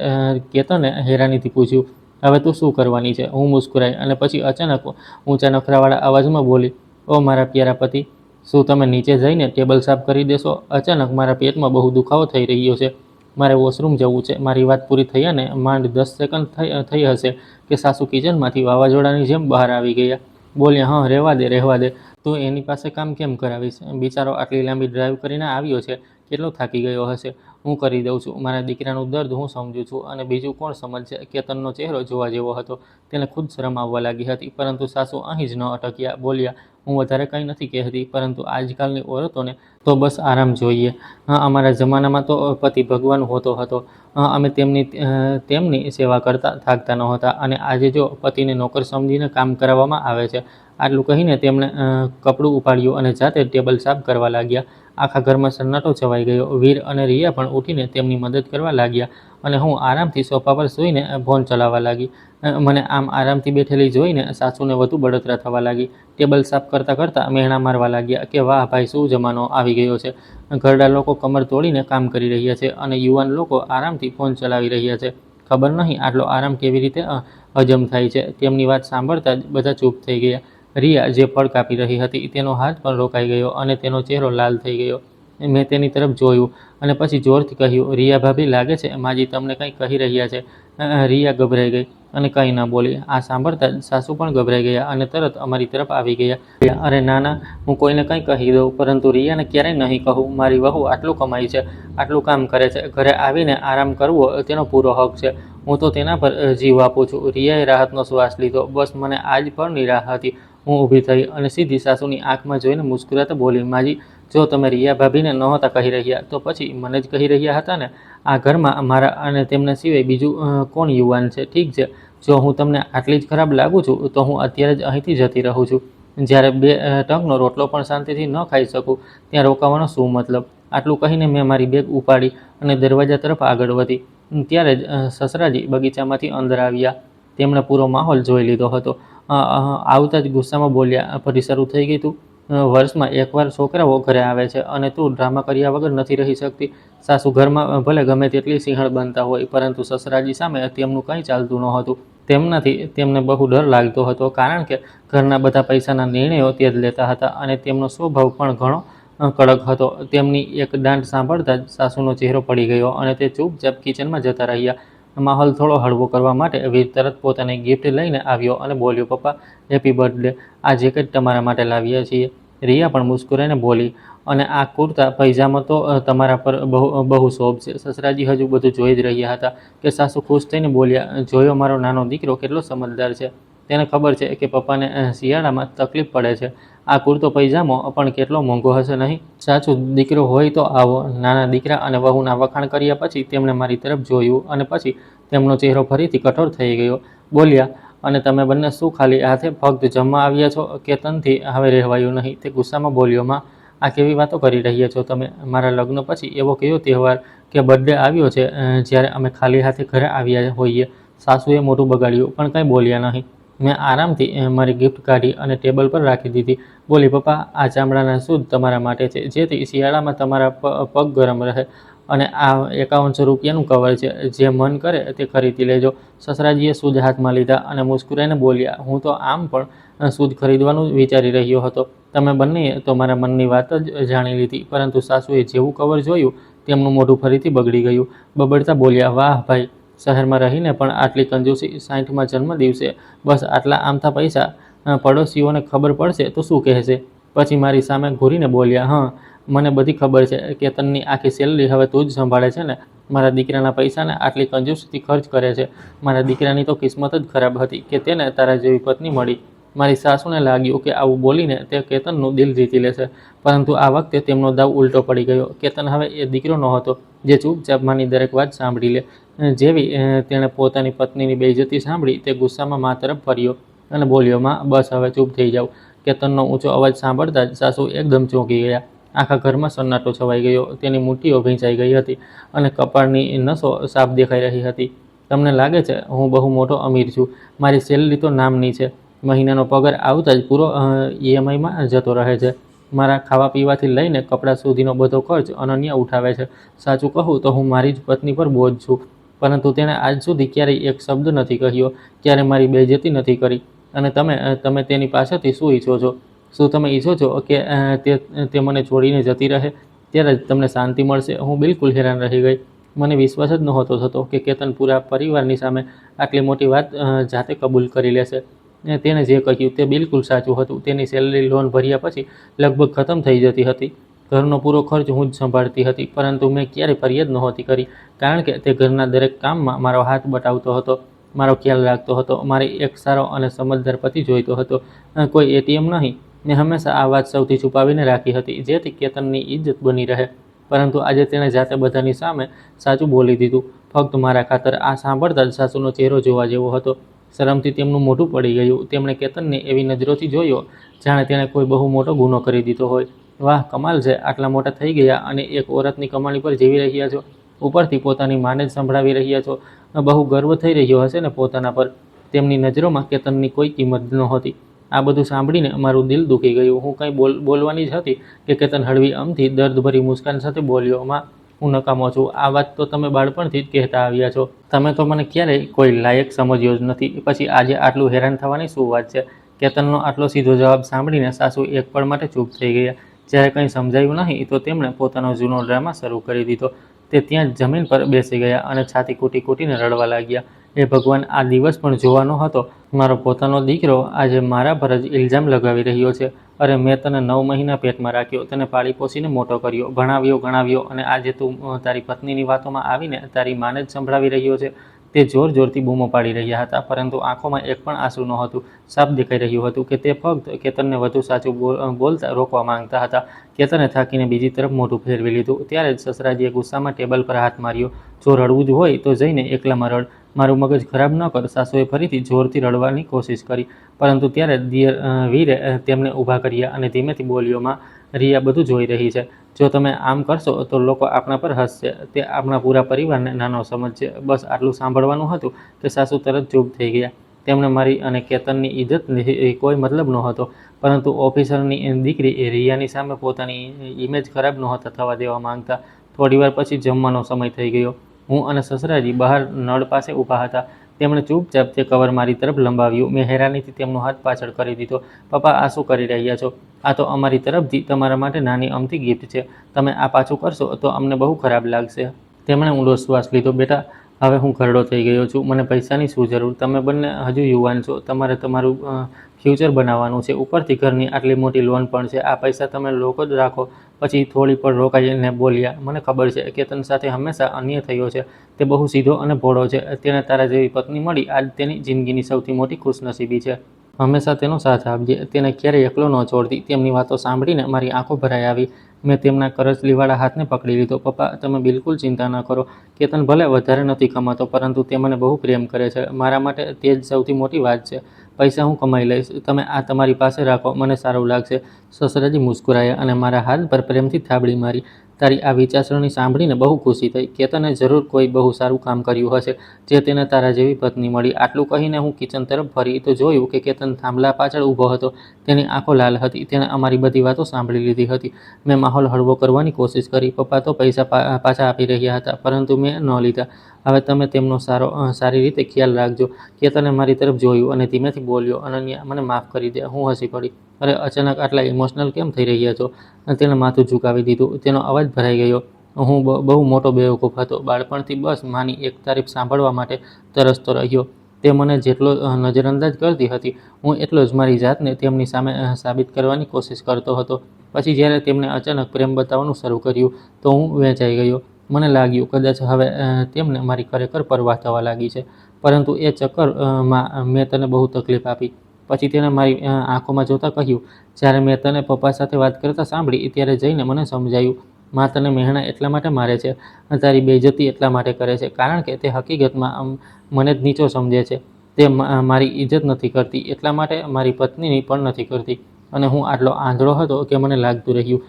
કેતને હેરાનીથી પૂછ્યું, હવે તું શું કરવાની છે? હું મુસ્કુરાઈ અને પછી અચાનક ઊંચા નખરાવાળા અવાજમાં બોલી, ઓ મારા પ્યારા પતિ, શું તમે નીચે જઈને ટેબલ સાફ કરી દેશો? અચાનક મારા પેટમાં બહુ દુખાવો થઈ રહ્યો છે. મારે વોશરૂમ જવું છે. મારી વાત પૂરી થયાને માંડ 10 સેકન્ડ થઈ હશે કે સાસુ કિચનમાંથી વાવાઝોડાની જેમ બહાર આવી ગયા. બોલ્યા, હા, રહેવા દે. તું એની પાસે કામ કેમ કરાવીશ? બિચારો આટલી લાંબી ડ્રાઈવ કરીને આવ્યો છે, કેટલો થાકી ગયો હશે. હું કરી દઉં છું. મારા દીકરાનું દર્દ હું સમજું છું, અને બીજું કોણ સમજશે? કેતનનો ચહેરો જોવા જેવો હતો. તેને ખુદ શરમ આવવા લાગી હતી, પરંતુ સાસુ અહીં જ ન અટક્યા. બોલ્યા, હું વધારે કંઈ નથી કહેતી, પરંતુ આજકાલની ઓરતોને તો બસ આરામ જોઈએ. અમારા જમાનામાં તો પતિ ભગવાન હોતો હતો. અમે તેમની સેવા કરતા થાકતા નહોતા, અને આજે જો પતિને નોકર સમજીને કામ કરાવવામાં આવે છે. આટલું કહીને તેમણે કપડું ઉપાડ્યું અને જાતે ટેબલ સાફ કરવા લાગ્યા. આખા ઘરમાં સન્નાટો છવાઈ ગયો. વીર અને રિયા પણ ઉઠીને તેમની મદદ કરવા લાગ્યા, અને હું આરામથી સોફા પર સૂઈને ફોન ચલાવવા લાગી. મને આમ આરામથી બેઠેલી જોઈને સાસુને વધુ બળતરા થવા લાગી. ટેબલ સાફ કરતાં કરતાં મહેણા મારવા લાગ્યા કે વાહ ભાઈ, શું જમાનો આવી ગયો છે. ઘરડા લોકો કમર તોડીને કામ કરી રહ્યા છે, અને યુવાન લોકો આરામથી ફોન ચલાવી રહ્યા છે. ખબર નહીં આટલો આરામ કેવી રીતે હજમ થાય છે. તેમની વાત સાંભળતા જ બધા ચૂપ થઈ ગયા. રિયા, જે ફળ કાપી રહી હતી, તેનો હાથ પણ રોકાઈ ગયો અને તેનો ચહેરો લાલ થઈ ગયો. મેં તેની તરફ જોયું અને પછી જોરથી કહ્યું, રિયા ભાભી, લાગે છે માજી તમને કંઈ કહી રહ્યા છે. રિયા ગભરાઈ ગઈ અને કંઈ ન બોલી. આ સાંભળતા જ સાસુ પણ ગભરાઈ ગયા અને તરત અમારી તરફ આવી ગયા. અરે ના, હું કોઈને કંઈ કહી દઉં, પરંતુ રિયાને ક્યારેય નહીં કહું. મારી વહુ આટલું કમાય છે, આટલું કામ કરે છે, ઘરે આવીને આરામ કરવો તેનો પૂરો હક છે. હું તો તેના પર જીવ આપું છું. રિયાએ રાહતનો શ્વાસ લીધો. બસ મને આજ ફળની રાહ હતી. હું ઊભી થઈ અને સીધી સાસુની આંખમાં જોઈને મુસ્કુરાતા બોલી, માજી, જો તમે રિયા ભાભીને નહોતા કહી રહ્યા, તો પછી મને જ કહી રહ્યા હતા ને? આ ઘરમાં મારા અને તેમના સિવાય બીજું કોણ યુવાન છે? ઠીક છે, જો હું તમને આટલી જ ખરાબ લાગું છું, તો હું અત્યારે જ અહીંથી જતી રહું છું. જ્યારે 2 ટંકનો રોટલો પણ શાંતિથી ન ખાઈ શકું, ત્યાં રોકાવાનો શું મતલબ? આટલું કહીને મેં મારી બેગ ઉપાડી અને દરવાજા તરફ આગળ વધી. ત્યારે જ સસરાજી બગીચામાંથી અંદર આવ્યા. તેમણે પૂરો માહોલ જોઈ લીધો હતો. આવતા જ ગુસ્સામાં બોલ્યા, ફરી શરૂ થઈ ગઈ તું? વર્ષમાં એકવાર છોકરાઓ ઘરે આવે છે અને તું ડ્રામા કર્યા વગર નથી રહી શકતી? સાસુ ઘરમાં ભલે ગમે તેટલી સિંહણ બનતા હોય, પરંતુ સસરાજી સામે તેમનું કંઈ ચાલતું નહોતું. તેમનાથી તેમને બહુ ડર લાગતો હતો, કારણ કે ઘરના બધા પૈસાના નિર્ણયો તે જ લેતા હતા, અને તેમનો સ્વભાવ પણ ઘણો કડક હતો. તેમની એક દાંટ સાંભળતા જ સાસુનો ચહેરો પડી ગયો અને તે ચૂપચાપ કિચનમાં જતા રહ્યા. માહોલ થોડો હળવો કરવા માટે વીર તરત પોતાની ગિફ્ટ લઈને આવ્યો અને બોલ્યો, પપ્પા, હેપી બર્થડે. આ જેકેટ તમારા માટે લાવ્યા છીએ. રિયા પણ મુસ્કુરાઈને બોલી, અને આ કુર્તા પૈજામા તો તમારા પર બહુ શોભશે. સસરાજી હજુ બધું જોઈ જ રહ્યા હતા કે સાસુ ખુશ થઈને બોલ્યા, જોયો મારો નાનો દીકરો કેટલો સમજદાર છે. તેને ખબર છે કે પપ્પાને શિયાળામાં તકલીફ પડે છે. આ કુર્તો પૈજામો પણ કેટલો મોંઘો હશે નહીં? સાચું દીકરો હોય તો આવો. નાના દીકરા અને વહુના વખાણ કર્યા પછી તેમણે મારી તરફ જોયું, અને પછી તેમનો ચહેરો ફરીથી કઠોર થઈ ગયો. બોલ્યા, અને તમે બંને શું ખાલી હાથે ફક્ત જમવા આવ્યા છો? કેતનથી હવે રહેવાયું નહીં. તે ગુસ્સામાં બોલ્યો, માં, આ કેવી વાતો કરી રહ્યા છો તમે? મારા લગ્ન પછી એવો કયો તહેવાર કે બર્થડે આવ્યો છે જ્યારે અમે ખાલી હાથે ઘરે આવ્યા હોઈએ? સાસુએ મોઢું બગાડ્યું, પણ કંઈ બોલ્યા નહીં. મેં આરામથી મારી ગિફ્ટ કાઢી અને ટેબલ પર રાખી દીધી. બોલી, પપ્પા, આ ચામડાના શૂઝ તમારા માટે છે, જેથી શિયાળામાં તમારા પગ ગરમ રહે. અને આ 5100 રૂપિયાનું કવર છે, જે મન કરે તે ખરીદી લેજો. સસરાજીએ સૂજ હાથમાં લીધા અને મુસ્કુરાઈને બોલ્યા, હું તો આમ પણ સૂજ ખરીદવાનું વિચારી રહ્યો હતો. તમે બંનેએ તો મારા મનની વાત જ જાણી લીધી. પરંતુ સાસુએ જેવું કવર જોયું તેમનું મોઢું ફરીથી બગડી ગયું. બબડતા બોલ્યા, વાહ ભાઈ, શહેરમાં રહીને પણ આટલી કંજૂસી, 60મા જન્મદિવસે બસ આટલા આમથા પૈસા. પડોશીઓને ખબર પડશે તો શું કહેશે? પછી મારી સામે ઘૂરીને બોલ્યા, હં, મને બધી ખબર છે. કેતનની આખી સેલરી હવે તું જ સંભાળે છે ને? મારા દીકરાના પૈસાને આટલી કંજૂસીથી ખર્ચ કરે છે. મારા દીકરાની તો કિસ્મત જ ખરાબ હતી કે તેને તારા જેવી પત્ની મળી. મારી સાસુને લાગ્યું કે આવું બોલીને તે કેતનનું દિલ જીતી લેશે, પરંતુ આ વખતે તેમનો દાવ ઉલટો પડી ગયો. કેતન હવે એ દીકરો નહોતો જે ચૂપચાપ માની દરેક વાત સાંભળી લે. જેવી તેણે પોતાની પત્નીની બેઇજ્જતી સાંભળી તે ગુસ્સામાં મા તરફ ફર્યો અને બોલ્યો, માં, બસ હવે ચૂપ થઈ જાઓ. કેતનનો ઊંચો અવાજ સાંભળતા જ સાસુ એકદમ ચોંકી ગયા. આખા ઘરમાં સન્નાટો છવાઈ ગયો. તેની મુઠ્ઠીઓ ભીંચાઈ ગઈ હતી અને કપાળની નસો સાફ દેખાઈ રહી હતી. તમને લાગે છે હું બહુ મોટો અમીર છું? મારી સેલરી તો નામની છે. મહિનાનો પગાર આવતા જ પૂરો EMIમાં જતો રહે છે. મારા ખાવા પીવાથી લઈને કપડાં સુધીનો બધો ખર્ચ અનન્યા ઉઠાવે છે. સાચું કહું તો હું મારી જ પત્ની પર બોજ છું. પરંતુ તેણે આજ સુધી ક્યારેય એક શબ્દ નથી કહ્યો, ક્યારે મારી બેઇજ્જતી નથી કરી. અને તમે તેની પાસેથી શું ઈચ્છો છો? શું તમે ઈચ્છો છો કે તે મને છોડીને જતી રહે? ત્યારે જ તમને શાંતિ મળશે. હું બિલકુલ હેરાન રહી ગઈ. મને વિશ્વાસ જ નહોતો થતો કે કેતન પૂરા પરિવારની સામે આટલી મોટી વાત જાતે કબૂલ કરી લેશે. તેણે જે કહ્યું તે બિલકુલ સાચું હતું. તેની સેલરી લોન ભર્યા પછી લગભગ ખતમ થઈ જતી હતી. ઘરનો પૂરો ખર્ચ હું જ સંભાળતી હતી. પરંતુ મેં ક્યારેય ફરિયાદ નહોતી કરી, કારણ કે તે ઘરના દરેક કામમાં મારો હાથ બટાવતો હતો, મારો ખ્યાલ રાખતો હતો. મારે એક સારો અને સમજદાર પતિ જોઈતો હતો, કોઈ ATM નહીં. મેં હંમેશા આ વાત સૌથી છુપાવીને રાખી હતી, જેથી કેતનની ઇજ્જત બની રહે. પરંતુ આજે તેણે જાતે બધાની સામે સાચું બોલી દીધું, ફક્ત મારા ખાતર. આ સાંભળતા જ સાસુનો ચહેરો જોવા જેવો હતો. શરમથી તેમનું મોઢું પડી ગયું. તેમણે કેતનને એવી નજરોથી જોયો જાણે તેણે કોઈ બહુ મોટો ગુનો કરી દીધો હોય. વાહ, કમાલ છે, આટલા મોટા થઈ ગયા અને એક ઓરતની કમાણી પર જીવી રહ્યા છો. ઉપરથી પોતાની માને જ સંભળાવી રહ્યા છો. બહુ ગર્વ થઈ રહ્યો હશે ને પોતાના પર? તેમની નજરોમાં કેતનની કોઈ કિંમત નહોતી. આ બધું સાંભળીને મારું દિલ દુખી ગયું. હું કંઈ બોલવાની જ હતી કે કેતન હળવી અમથી દર્દભરી મુસ્કાન સાથે બોલ્યો, માં, હું નકામો છું. આ વાત તો તમે બાળપણથી જ કહેતા આવ્યા છો. તમે તો મને ક્યારેય કોઈ લાયક સમજ્યો જ નથી. પછી આજે આટલું હેરાન થવાની શું વાત છે? કેતનનો આટલો સીધો જવાબ સાંભળીને સાસુ એક પળ માટે ચૂપ થઈ ગયા. જ્યારે કંઈ સમજાયું નહીં તો તેમણે પોતાનો જૂનો ડ્રામા શરૂ કરી દીધો. તે ત્યાં જ જમીન પર બેસી ગયા અને છાતી કૂટીને રડવા લાગ્યા. એ ભગવાન, આ દિવસ પણ જોવાનો હતો. મારો પોતાનો દીકરો આજે મારા પર જ ઇલ્ઝામ લગાવી રહ્યો છે. અરે, મેં તને 9 મહિના પેટમાં રાખ્યો, તને પાળી પોસીને મોટો કર્યો, ભણાવ્યો ગણાવ્યો, અને આજે તું તારી પત્નીની વાતોમાં આવીને તારી માને જ સંભળાવી રહ્યો છે. તે જોરથી બૂમો પાડી રહ્યા હતા, પરંતુ આંખોમાં એક પણ આંસુ નહોતું. સાફ દેખાઈ રહ્યું હતું કે તે ફક્ત કેતનને વધુ સાચું બોલતા રોકવા માંગતા હતા. કેતને થાકીને બીજી તરફ મોઢું ફેરવી લીધું. ત્યારે જ સસરાજીએ ગુસ્સામાં ટેબલ પર હાથ માર્યો. જો રડવું જ હોય તો જઈને એકલામાં રડ, મારું મગજ ખરાબ ન કર. સાસુએ ફરીથી જોરથી રડવાની કોશિશ કરી, પરંતુ ત્યારે દિયર વીરે તેમને ઊભા કર્યા અને ધીમેથી બોલ્યો, માં, રિયા બધું જોઈ રહી છે. જો તમે આમ કરશો તો લોકો આપણા પર હસશે. તે આપણા પૂરા પરિવારને નાનો સમજશે. બસ આટલું સાંભળવાનું હતું કે સાસુ તરત ચૂપ થઈ ગયા. તેમને મારી અને કેતનની ઇજ્જતથી કોઈ મતલબ નહોતો, પરંતુ ઓફિસરની દીકરી રિયાની સામે પોતાની ઇમેજ ખરાબ નહોતા થવા દેવા માંગતા. થોડીવાર પછી જમવાનો સમય થઈ ગયો. હું અને સસરાજી બહાર નળ પાસે ઊભા હતા. તેમણે ચૂપચાપ તે કવર મારી તરફ લંબાવ્યું. મેં હેરાનીથી તેમનો હાથ પાછળ કરી દીધો. પપ્પા, આ શું કરી રહ્યા છો? આ તો અમારી તરફથી તમારા માટે નાની અમથી ગિફ્ટ છે. તમે આ પાછું કરશો તો અમને બહુ ખરાબ લાગશે. તેમણે ઊંડો શ્વાસ લીધો. બેટા, હવે હું ઘરડો થઈ ગયો છું. મને પૈસાની શું જરૂર? તમે બંને હજુ યુવાન છો. તમારે તમારું ફ્યુચર બનાવવાનું છે. ઉપરથી ઘરની આટલી મોટી લોન પણ છે. આ પૈસા તમે લોકો જ રાખો. પછી થોડી પળ રોકાઈને બોલ્યા, મને ખબર છે કેતન સાથે હંમેશા અન્યાય થયો છે. તે બહુ સીધો અને ભોળો છે. તેને તારા જેવી પત્ની મળી આજ તેની જિંદગીની સૌથી મોટી ખુશનસીબી છે. હંમેશા તેનો સાથ આપજે. તેને ક્યારેય એકલો ન છોડતી. તેમની વાતો સાંભળીને મારી આંખો ભરાઈ આવી. મેં તેમના કરચલીવાળા હાથને પકડી લીધો. પપ્પા, તમે બિલકુલ ચિંતા ન કરો. કેતન ભલે વધારે નથી કમાતો, પરંતુ તે મને બહુ પ્રેમ કરે છે. મારા માટે તે જ સૌથી મોટી વાત છે. પૈસા હું કમાઈ લઈશ. તમે આ તમારી પાસે રાખો, મને સારું લાગશે. સસરાજી મુસ્કુરાયા અને મારા હાથ પર પ્રેમથી થાબડી મારી. તારી આ વિચારસરણી સાંભળીને બહુ ખુશી થઈ. કેતને જરૂર કોઈ બહુ સારું કામ કર્યું હશે જે તેને તારા જેવી પત્ની મળી. આટલું કહીને હું કિચન તરફ ફરી તો જોયું કે કેતન થાંભલા પાછળ ઊભો હતો. તેની આંખો લાલ હતી. તેને અમારી બધી વાતો સાંભળી લીધી હતી. મેં માહોલ હળવો કરવાની કોશિશ કરી. પપ્પા તો પૈસા પાછા આપી રહ્યા હતા, પરંતુ મેં ન લીધા. હવે તમે તેમનો સારી રીતે ખ્યાલ રાખજો. કેતને મારી તરફ જોયું અને ધીમેથી બોલ્યો, અનન્યા, મને માફ કરી દે. હું હસી પડી. અરે, અચાનક આટલા ઇમોશનલ કેમ થઈ રહ્યા છો? તેણે માથું ઝુકાવી દીધું. તેનો અવાજ ભરાઈ ગયો. હું બહુ મોટો બેવકૂફ હતો. બાળપણથી બસ માની એક તારીફ સાંભળવા માટે તરસતો રહ્યો. તે મને જેટલો નજરઅંદાજ કરતી હતી, હું એટલો જ મારી જાતને તેમની સામે સાબિત કરવાની કોશિશ કરતો હતો. પછી જ્યારે તેમણે અચાનક પ્રેમ બતાવવાનું શરૂ કર્યું તો હું વેચાઈ ગયો. મને લાગ્યું કદાચ હવે તેમને મારી ખરેખર પરવા થવા લાગી છે. પરંતુ એ ચક્કરમાં મેં તને બહુ તકલીફ આપી. પછી તેણે મારી આંખોમાં જોતાં કહ્યું, જ્યારે મેં તને પપ્પા સાથે વાત કરતા સાંભળી ત્યારે જઈને મને સમજાયું, મા તને મહેણા એટલા માટે મારે છે, તારી બેઇજ્જતી એટલા માટે કરે છે, કારણ કે તે હકીકતમાં મને જ નીચો સમજે છે. તે મારી ઇજ્જત નથી કરતી, એટલા માટે મારી પત્નીની પણ નથી કરતી. અને હું આટલો આંધળો હતો કે મને લાગતું રહ્યું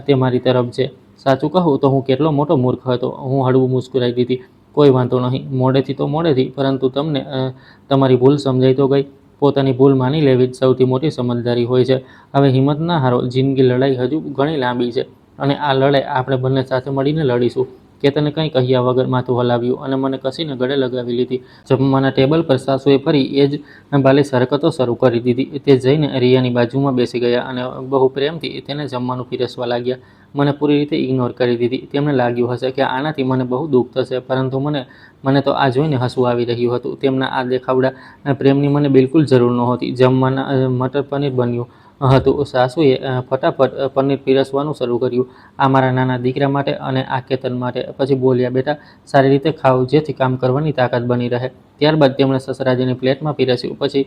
તે મારી તરફ છે. સાચું કહું તો હું કેટલો મોટો મૂર્ખ હતો. હું હળવું મુસ્કુરાઈ દીધી. કોઈ વાંધો નહીં. મોડેથી તો મોડેથી, પરંતુ તમને તમારી ભૂલ સમજાઈ તો ગઈ. પોતાની ભૂલ માની લેવી જ સૌથી મોટી સમજદારી હોય છે. હવે હિંમત ના હારો. જિંદગી લડાઈ હજુ ઘણી લાંબી છે અને આ લડાઈ આપણે બંને સાથે મળીને લડીશું. કેતને કંઈ કહ્યા વગર માથું હલાવ્યું અને મને કસીને ગળે લગાવી લીધી. જમવાના ટેબલ પર સાસુએ ફરી એ જ બાલિશ હરકતો શરૂ કરી દીધી. તે જઈને રિયાની બાજુમાં બેસી ગયા અને બહુ પ્રેમથી તેને જમવાનું પીરસવા લાગ્યા. મને પૂરી રીતે ઇગ્નોર કરી દીધી. તેમને લાગ્યું હશે કે આનાથી મને બહુ દુઃખ થશે, પરંતુ મને તો આ જોઈને હસવું આવી રહ્યું હતું. તેમના આ દેખાવડા પ્રેમની મને બિલકુલ જરૂર નહોતી. જમવાના મટર પનીર બન્યું હતું. સાસુએ ફટાફટ પનીર પીરસવાનું શરૂ કર્યું. આ મારા નાના દીકરા માટે અને આ કેતન માટે. પછી બોલ્યા, બેટા, સારી રીતે ખાવ, જેથી કામ કરવાની તાકાત બની રહે. ત્યારબાદ તેમણે સસરાજીની પ્લેટમાં પીરસ્યું. પછી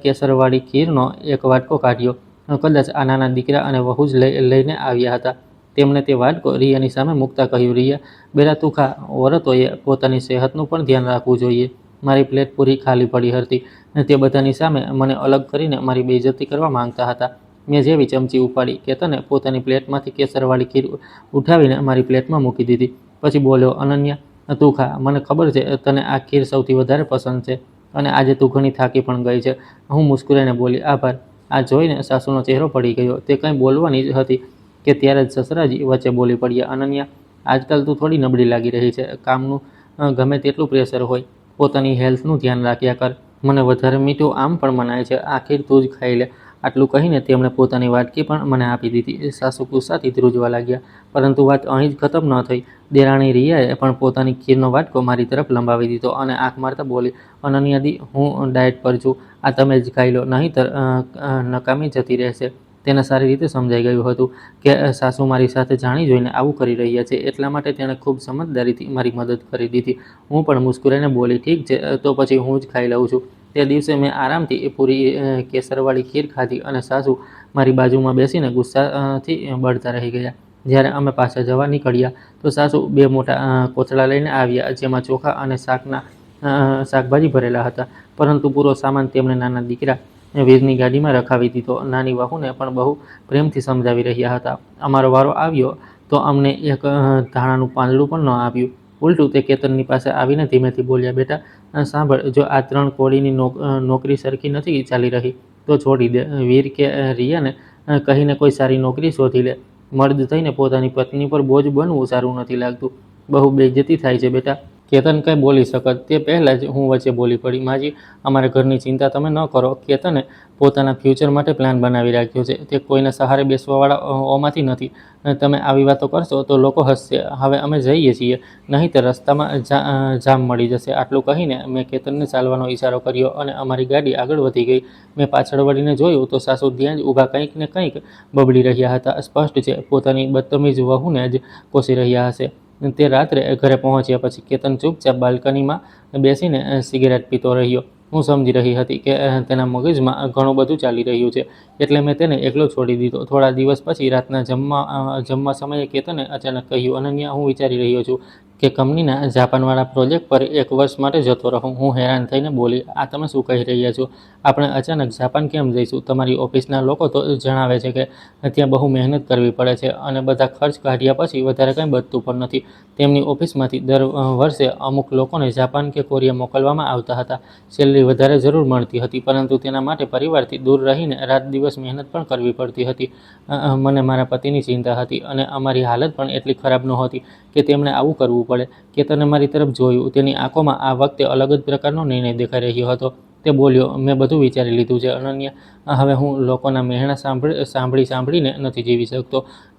કેસરવાળી ખીરનો એક વાટકો કાઢ્યો. કદાચ આ નાના દીકરા અને વહુ જ લઈને આવ્યા હતા. તેમણે તે વાટકો રિયાની સામે મૂકતા કહ્યું, રિયા, બેટા, તું ખા. ઓરતોએ પોતાની સેહતનું પણ ધ્યાન રાખવું જોઈએ. મારી પ્લેટ પૂરી ખાલી પડી હતી. તે બધાની સામે મને અલગ કરીને મારી બેઇજ્જતી કરવા માંગતા હતા. મેં જેવી ચમચી ઉપાડી, કેતને પોતાની પ્લેટમાંથી કેસરવાળી ખીર ઉઠાવીને મારી પ્લેટમાં મૂકી દીધી. પછી બોલ્યો, અનન્યા, તું ખા. મને ખબર છે તને આ ખીર સૌથી વધારે પસંદ છે અને આજે તું ઘણી થાકી પણ ગઈ છે. હું મુસ્કુરાઈને બોલી, આભાર. આ જોઈને સાસુનો ચહેરો પડી ગયો. તે કંઈ બોલવાની જ હતી કે ત્યારે જ સસરાજી વચ્ચે બોલી પડ્યા, અનન્યા, આજકાલ તું થોડી નબળી લાગી રહી છે. કામનું ગમે તેટલું પ્રેશર હોય, પોતાની હેલ્થનું ધ્યાન રાખ્યા કર. મને વધારે મીઠું આમ પણ મનાય છે. આ ખીર તું જ ખાઈ લે. આટલું કહીને તેમણે પોતાની વાટકી પણ મને આપી દીધી. સાસુ ગુસ્સાથી ધ્રુજવા લાગ્યા. પરંતુ વાત અહીં જ ખતમ ન થઈ. દેરાણી રિયાએ પણ પોતાની ખીરનો વાટકો મારી તરફ લંબાવી દીધો અને આંખ મારતા બોલી, અનન્યાદી, હું ડાયટ પર છું. આ તમે જ ખાઈ લો, નહીંતર નકામી જતી રહેશે. તેને સારી રીતે સમજાઈ ગયું હતું કે સાસુ મારી સાથે જાણી જોઈને આવું કરી રહ્યા છે, એટલા માટે તેણે ખૂબ સમજદારીથી મારી મદદ કરી દીધી. હું પણ મુસ્કુરાઈને બોલી, ઠીક છે, તો પછી હું જ ખાઈ લઉં છું. તે દિવસે મેં આરામથી પૂરી કેસરવાળી ખીર ખાધી અને સાસુ મારી બાજુમાં બેસીને ગુસ્સાથી બળતા રહી ગયા. જ્યારે અમે પાછા જવા નીકળ્યા તો સાસુ બે મોટા કોથળા લઈને આવ્યા, જેમાં ચોખા અને શાકભાજી ભરેલા હતા. પરંતુ પૂરો સામાન તેમણે નાના દીકરા વીરની ગાડીમાં રખાવી દીધો. નાની વહુને પણ બહુ પ્રેમથી સમજાવી રહ્યા હતા. અમારો વારો આવ્યો તો અમને એક ધાણાનું પાંદડું પણ ન આપ્યું. ઉલટું તે કેતનની પાસે આવીને ધીમેથી બોલ્યા, બેટા, સાંભળ, જો આ 3 કોળીની નોકરી સરખી નથી ચાલી રહી તો છોડી દે. વીર કે રિયાને કહીને કોઈ સારી નોકરી શોધી લે. મર્દ થઈને પોતાની પત્ની પર બોજ બનવું સારું નથી લાગતું. બહુ બેઇજ્જતી થાય છે, બેટા. કેતન કંઈ બોલી શકત તે પહેલાં જ હું વચ્ચે બોલી પડી, માજી, અમારા ઘરની ચિંતા તમે ન કરો. કેતને પોતાના ફ્યુચર માટે પ્લાન બનાવી રાખ્યો છે. તે કોઈના સહારે બેસવાવાળાઓમાંથી નથી. તમે આવી વાતો કરશો તો લોકો હસશે. હવે અમે જઈએ છીએ, નહીંતર રસ્તામાં જામ મળી જશે. આટલું કહીને મેં કેતનને ચાલવાનો ઈશારો કર્યો અને અમારી ગાડી આગળ વધી ગઈ. મેં પાછળ વળીને જોયું તો સાસુ ત્યાં જ ઊભા કંઈક ને કંઈક બબડી રહ્યા હતા. સ્પષ્ટ છે, પોતાની બદતમીજ વહુને જ કોસી રહ્યા હશે. તે રાત્રે ઘરે પહોંચ્યા પછી કેતન ચૂપચાપ બાલ્કનીમાં બેસીને સિગરેટ પીતો રહ્યો. હું સમજી રહી હતી કે તેના મગજમાં ઘણું બધું ચાલી રહ્યું છે, એટલે મેં તેને એકલો છોડી દીધો. થોડા દિવસ પછી રાતના જમવા સમયે કેતને અચાનક કહ્યું, અનન્યા, હું વિચારી રહ્યો છું કે કંપનીના જાપાનવાળા પ્રોજેક્ટ પર 1 વર્ષ માટે જતો રહું. હું હેરાન થઈને બોલી, આ તમે શું કહી રહ્યા છો? આપણે અચાનક જાપાન કેમ જઈશું? તમારી ઓફિસના લોકો તો જણાવે છે કે ત્યાં બહુ મહેનત કરવી પડે છે અને બધા ખર્ચ કાઢ્યા પછી વધારે કંઈ બચતું પણ નથી. તેમની ઓફિસમાંથી દર વર્ષે અમુક લોકોને જાપાન કે કોરિયા મોકલવામાં આવતા હતા. સેલરી વધારે જરૂર મળતી હતી, પરંતુ તેના માટે પરિવારથી દૂર રહીને રાત દિવસ મહેનત પણ કરવી પડતી હતી. મને મારા પતિની ચિંતા હતી અને અમારી હાલત પણ એટલી ખરાબ નહોતી કે તેમણે આવું કરવું પડે. કેતને મારી તરફ જોયું. તેની આંખોમાં આ વખતે અલગ જ પ્રકારનો નિર્ણય દેખાઈ રહ્યો હતો. તે બોલ્યો, મેં બધું વિચારી લીધું છે અનન્યા. હવે હું લોકોના મહેણા સાંભળીને નથી જીવી શકતો.